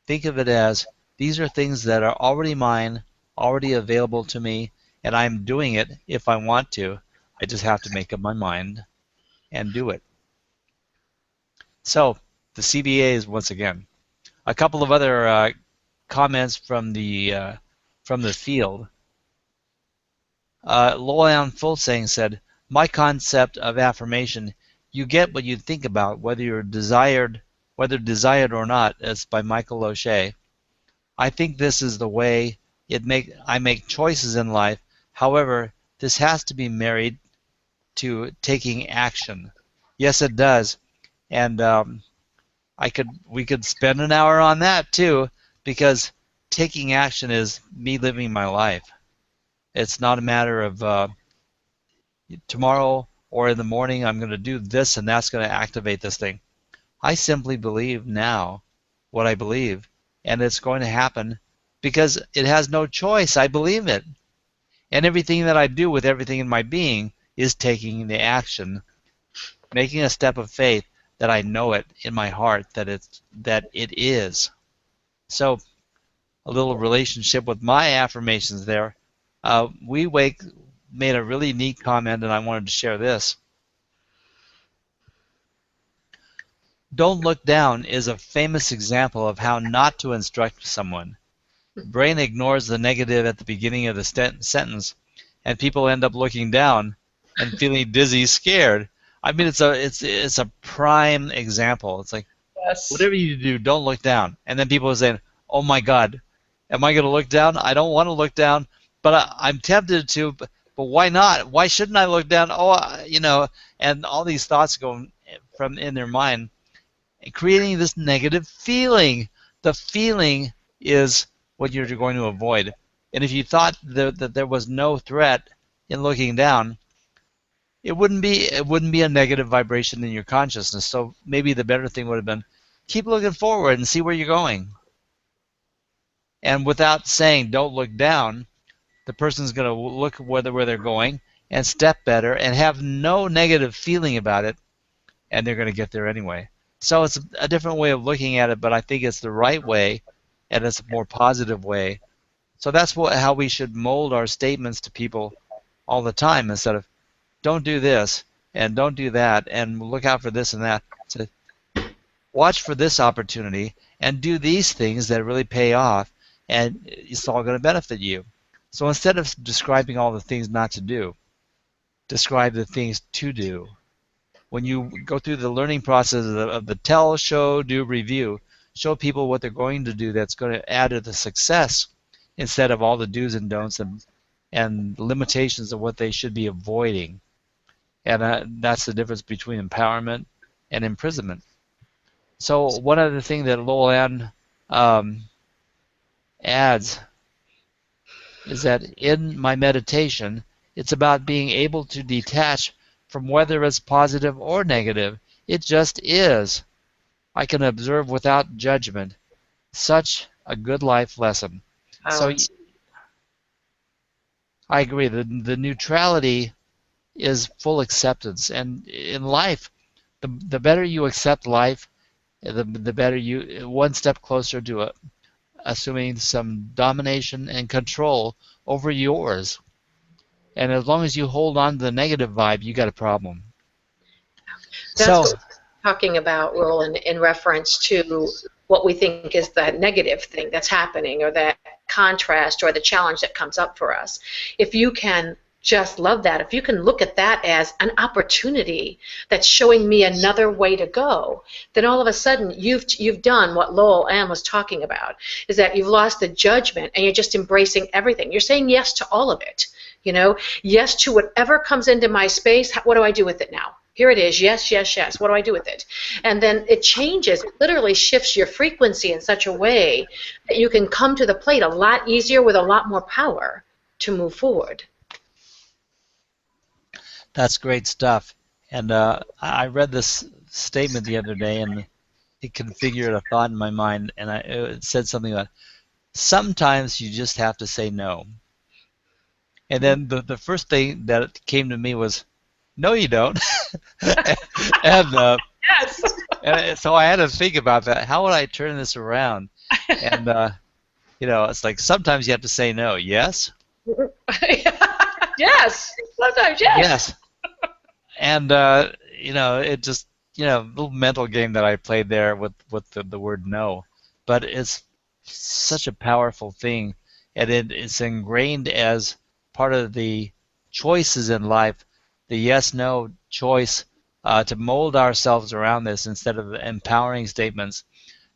think of it as these are things that are already mine, already available to me, and I'm doing it if I want to. I just have to make up my mind and do it. So the CBAs, once again. A couple of other comments from the field. Loan Fulsang said, "My concept of affirmation: you get what you think about, whether desired or not." It's by Michael O'Shea. "I think this is the way I make choices in life. However, this has to be married to taking action." Yes, it does. And we could spend an hour on that too, because taking action is me living my life. It's not a matter of tomorrow or in the morning I'm going to do this and that's going to activate this thing. I simply believe now what I believe, and it's going to happen because it has no choice. I believe it. And everything that I do with everything in my being is taking the action, making a step of faith that I know it in my heart that it is. So a little relationship with my affirmations there. We Wake made a really neat comment, and I wanted to share this. Don't look down is a famous example of how not to instruct someone. Brain ignores the negative at the beginning of the sentence, and people end up looking down and feeling dizzy, scared. I mean, it's a prime example. It's like, Yes. whatever you do, don't look down. And then people are saying, "Oh my God, am I going to look down? I don't want to look down, but I'm tempted to. But why not? Why shouldn't I look down? Oh, and all these thoughts going from in their mind, creating this negative feeling. The feeling is what you're going to avoid. And if you thought that there was no threat in looking down, it wouldn't be a negative vibration in your consciousness. So maybe the better thing would have been keep looking forward and see where you're going. And without saying don't look down, the person's going to look where they're going and step better and have no negative feeling about it, and they're going to get there anyway. So it's a different way of looking at it, but I think it's the right way, and it's a more positive way. So that's how we should mold our statements to people all the time, instead of don't do this and don't do that and look out for this and that. So watch for this opportunity and do these things that really pay off, and it's all going to benefit you. So instead of describing all the things not to do, describe the things to do. When you go through the learning process of the tell, show, do, review, show people what they're going to do that's going to add to the success, instead of all the do's and don'ts and limitations of what they should be avoiding. And that's the difference between empowerment and imprisonment. So one other thing that Lowell Ann adds is that in my meditation, it's about being able to detach from whether it's positive or negative. It just is. I can observe without judgment. Such a good life lesson. So I agree. The neutrality is full acceptance, and in life, the better you accept life, the better you, one step closer to assuming some domination and control over yours. And as long as you hold on to the negative vibe, you got a problem. That's So what we're talking about, Roland, in reference to what we think is the negative thing that's happening, or that contrast or the challenge that comes up for us. If you can just love that, if you can look at that as an opportunity that's showing me another way to go, then all of a sudden you've done what Lowell Ann was talking about, is that you've lost the judgment and you're just embracing everything. You're saying yes to all of it. Yes to whatever comes into my space. What do I do with it now? Here it is. Yes, yes, yes. What do I do with it? And then it changes. It literally shifts your frequency in such a way that you can come to the plate a lot easier with a lot more power to move forward. that's great stuff. And I read this statement the other day, and it configured a thought in my mind, and it said something about sometimes you just have to say no. And then the first thing that came to me was, no, you don't. and, Yes. and so I had to think about that. How would I turn this around? And it's like sometimes you have to say no. Yes. Yes. Sometimes yes. Yes. And it just little mental game that I played there with the word no, but it's such a powerful thing, and it's ingrained as part of the choices in life, the yes-no choice, to mold ourselves around this instead of empowering statements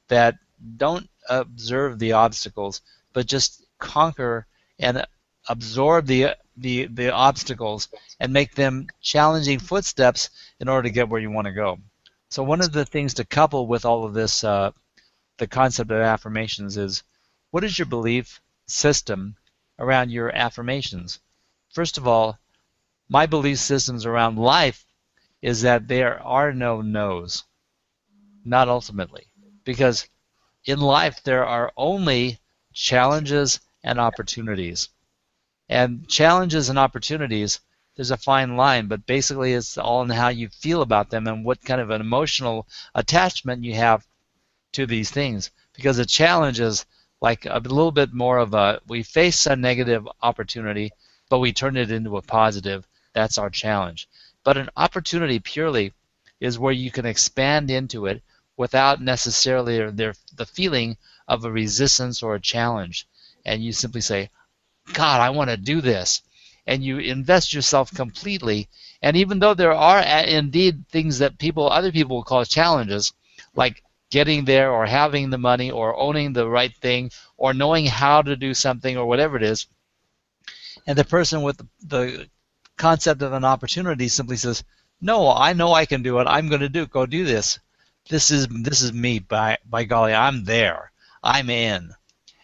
that don't observe the obstacles, but just conquer and absorb the obstacles and make them challenging footsteps in order to get where you want to go. So one of the things to couple with all of this, the concept of affirmations, is what is your belief system around your affirmations? First of all, my belief systems around life is that there are no no's, not ultimately, because in life there are only challenges and opportunities. And challenges and opportunities, there's a fine line, but basically it's all in how you feel about them and what kind of an emotional attachment you have to these things. Because a challenge is like a little bit more of we face a negative opportunity, but we turn it into a positive. That's our challenge. But an opportunity purely is where you can expand into it, without necessarily the feeling of a resistance or a challenge. And you simply say, God, I want to do this. And you invest yourself completely. And even though there are indeed things that other people will call challenges, like getting there or having the money or owning the right thing or knowing how to do something or whatever it is, and the person with the concept of an opportunity simply says, no, I know I can do it. I'm going to go do this. This is me. By golly, I'm there. I'm in.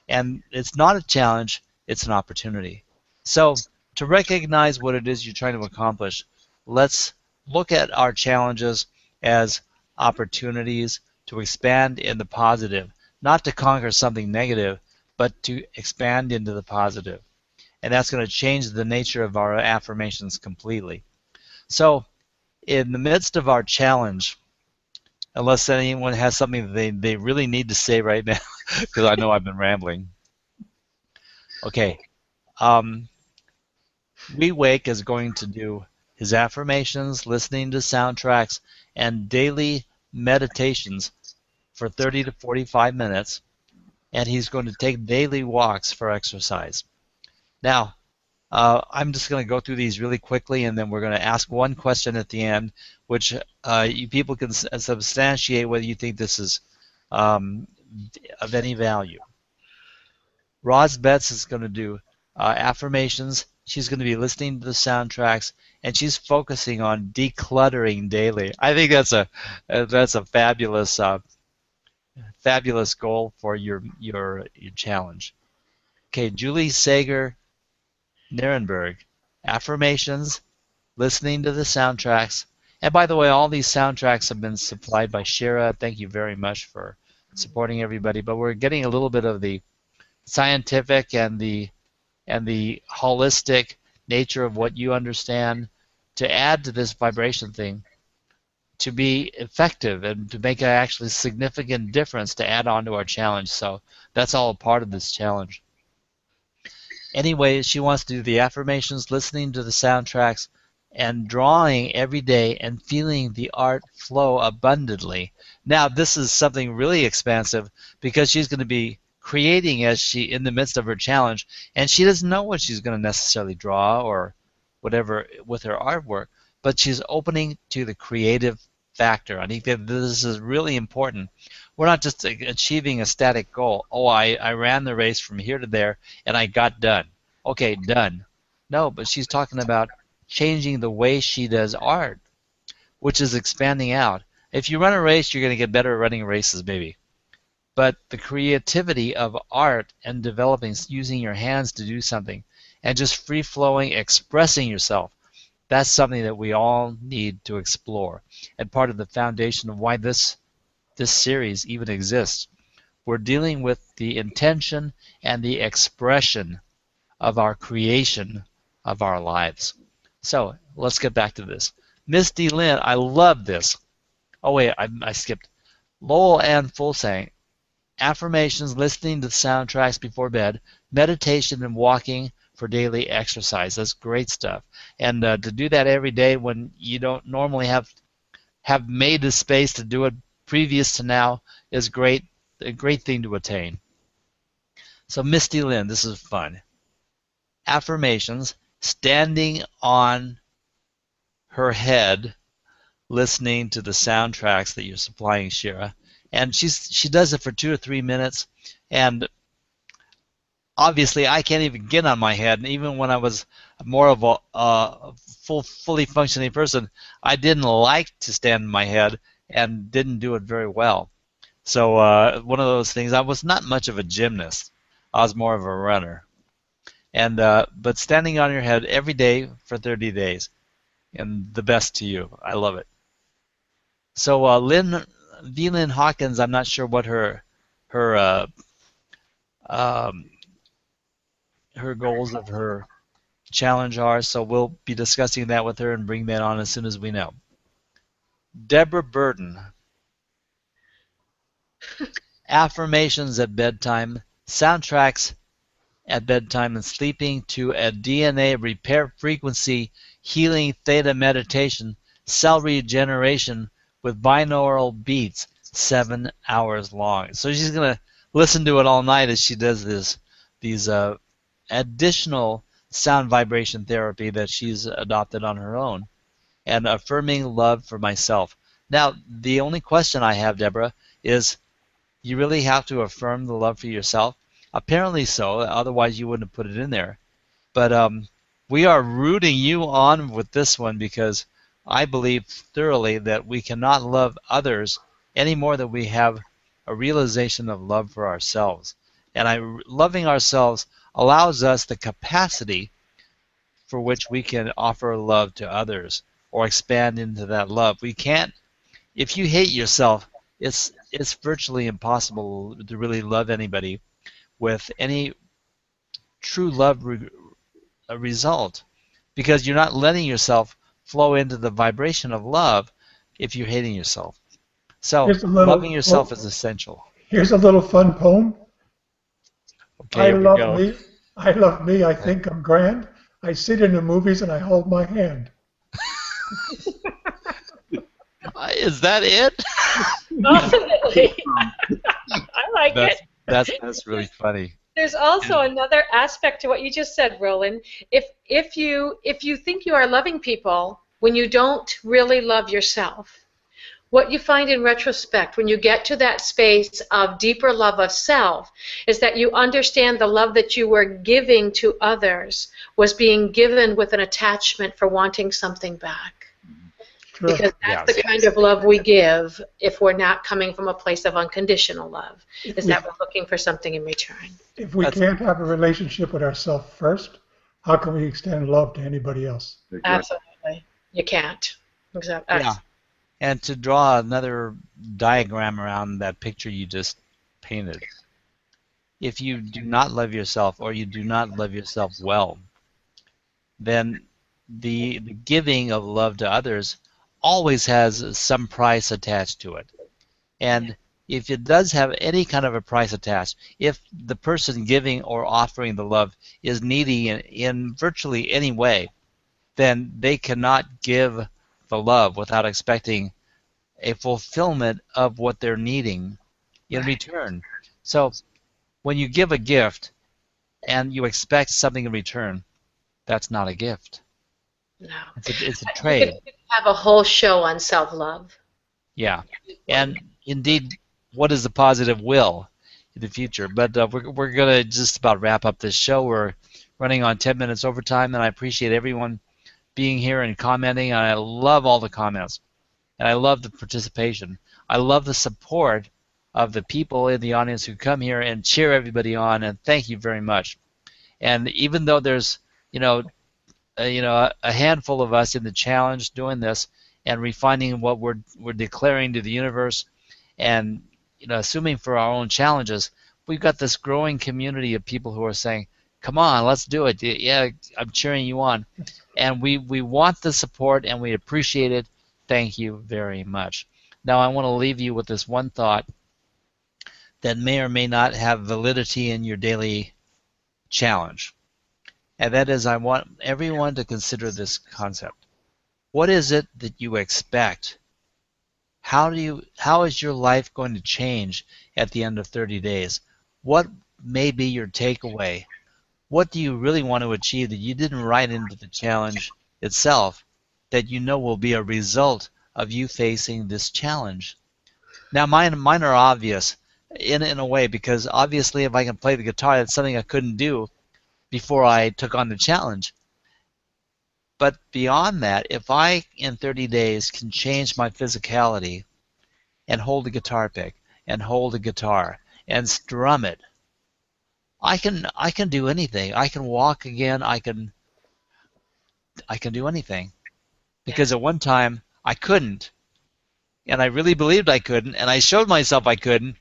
And it's not a challenge, it's an opportunity. So to recognize what it is you're trying to accomplish, let's look at our challenges as opportunities to expand in the positive, not to conquer something negative, but to expand into the positive. And that's going to change the nature of our affirmations completely. So in the midst of our challenge, unless anyone has something they really need to say right now, because I know I've been rambling. Okay, We Wake is going to do his affirmations, listening to soundtracks, and daily meditations for 30 to 45 minutes, and he's going to take daily walks for exercise. Now, I'm just going to go through these really quickly, and then we're going to ask one question at the end, which you people can substantiate whether you think this is of any value. Roz Betts is going to do affirmations. She's going to be listening to the soundtracks, and she's focusing on decluttering daily. I think that's a fabulous goal for your challenge. Okay, Julie Sager Nierenberg, affirmations, listening to the soundtracks. And by the way, all these soundtracks have been supplied by Shira. Thank you very much for supporting everybody. But we're getting a little bit of the scientific and the holistic nature of what you understand to add to this vibration thing to be effective and to make an actually significant difference to add on to our challenge. So that's all a part of this challenge. Anyway, she wants to do the affirmations, listening to the soundtracks, and drawing every day and feeling the art flow abundantly. Now, this is something really expansive because she's going to be creating as she in the midst of her challenge, and she doesn't know what she's going to necessarily draw or whatever with her artwork, but she's opening to the creative factor. I think that this is really important. We're not just achieving a static goal. Oh, I ran the race from here to there and I got done. Okay, done. No, but she's talking about changing the way she does art, which is expanding out. If you run a race, you're going to get better at running races, maybe. But the creativity of art and developing, using your hands to do something, and just free-flowing, expressing yourself, that's something that we all need to explore. And part of the foundation of why this series even exists. We're dealing with the intention and the expression of our creation of our lives. So let's get back to this. Misty Lynn, I love this. Oh wait, I skipped. Lowell Ann Fulsang, affirmations, listening to the soundtracks before bed, meditation and walking for daily exercise. That's great stuff. And to do that every day when you don't normally have made the space to do it previous to now is great, a great thing to attain. So Misty Lynn, this is fun. Affirmations, standing on her head, listening to the soundtracks that you're supplying, Shira. And she does it for 2 or 3 minutes, and obviously I can't even get on my head. And even when I was more of a fully functioning person, I didn't like to stand on my head and didn't do it very well. So one of those things, I was not much of a gymnast. I was more of a runner. And but standing on your head every day for 30 days, and the best to you. I love it. So V. Lynn Hawkins, I'm not sure what her goals of her challenge are, so we'll be discussing that with her and bring that on as soon as we know. Deborah Burton, affirmations at bedtime, soundtracks at bedtime, and sleeping to a DNA repair frequency healing theta meditation, cell regeneration with binaural beats, 7 hours long. So she's going to listen to it all night as she does these additional sound vibration therapy that she's adopted on her own, and affirming love for myself. Now, the only question I have, Deborah, is you really have to affirm the love for yourself? Apparently so, otherwise you wouldn't have put it in there. But we are rooting you on with this one because I believe thoroughly that we cannot love others any more than we have a realization of love for ourselves. And loving ourselves allows us the capacity for which we can offer love to others or expand into that love. We can't, if you hate yourself, it's virtually impossible to really love anybody with any true love a result, because you're not letting yourself flow into the vibration of love if you're hating yourself. So Here's a loving little yourself is essential. here's a little fun poem. Okay, here we go. I love me, I Okay. think I'm grand. I sit in the movies and I hold my hand. Is that it? Definitely. I like it. That's really funny. There's also another aspect to what you just said, Roland. If you think you are loving people when you don't really love yourself, what you find in retrospect when you get to that space of deeper love of self is that you understand the love that you were giving to others was being given with an attachment for wanting something back. Sure. Because that's the kind of love we give if we're not coming from a place of unconditional love, is that we're looking for something in return. If we can't have a relationship with ourselves first, how can we extend love to anybody else? Absolutely. You can't. Exactly. Yeah. And to draw another diagram around that picture you just painted, if you do not love yourself or you do not love yourself well, then the giving of love to others always has some price attached to it. And if it does have any kind of a price attached, if the person giving or offering the love is needy in virtually any way, then they cannot give the love without expecting a fulfillment of what they're needing in return. So when you give a gift and you expect something in return, that's not a gift. No. It's a You trade. could have a whole show on self-love. Yeah. And indeed, what is the positive will in the future? But we're going to just about wrap up this show. We're running on 10 minutes overtime, and I appreciate everyone being here and commenting. And I love all the comments. And I love the participation. I love the support of the people in the audience who come here and cheer everybody on, and thank you very much. And even though there's, a handful of us in the challenge doing this and refining what we're declaring to the universe, and assuming for our own challenges, we've got this growing community of people who are saying, "Come on, let's do it." Yeah, I'm cheering you on, and we want the support and we appreciate it. Thank you very much. Now I want to leave you with this one thought that may or may not have validity in your daily challenge. And that is, I want everyone to consider this concept. What is it that you expect? How is your life going to change at the end of 30 days? What may be your takeaway? What do you really want to achieve that you didn't write into the challenge itself, that you know will be a result of you facing this challenge? Now mine are obvious in a way, because obviously if I can play the guitar, that's something I couldn't do before I took on the challenge. But beyond that, if I in 30 days can change my physicality and hold a guitar pick and hold a guitar and strum it, I can do anything. I can walk again. I can do anything. Because at one time I couldn't, and I really believed I couldn't, and I showed myself I couldn't.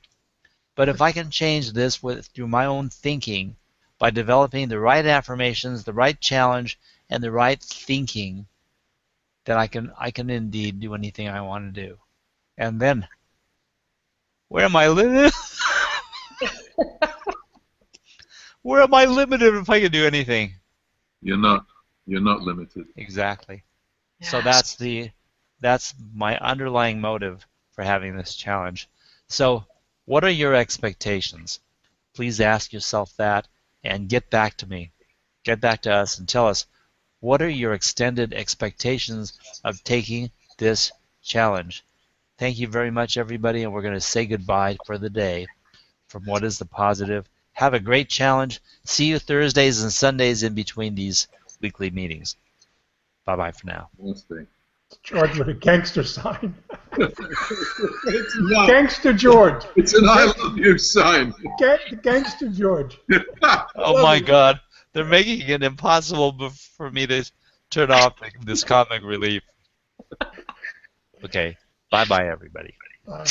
But if I can change this through my own thinking, by developing the right affirmations, the right challenge, and the right thinking, then I can indeed do anything I want to do. And then, where am I limited? Where am I limited if I can do anything? You're not limited. Exactly. Yeah. So that's my underlying motive for having this challenge. So, what are your expectations? Please ask yourself that and get back to me. Get back to us and tell us, what are your extended expectations of taking this challenge? Thank you very much, everybody, and we're going to say goodbye for the day from What is the Positive. Have a great challenge. See you Thursdays and Sundays in between these weekly meetings. Bye-bye for now. Honestly. George with a gangster sign. It's not. Gangster George. It's an I love you sign. Gangster George. Oh my God. They're making it impossible for me to turn off this comic relief. Okay. Bye-bye, everybody. Bye.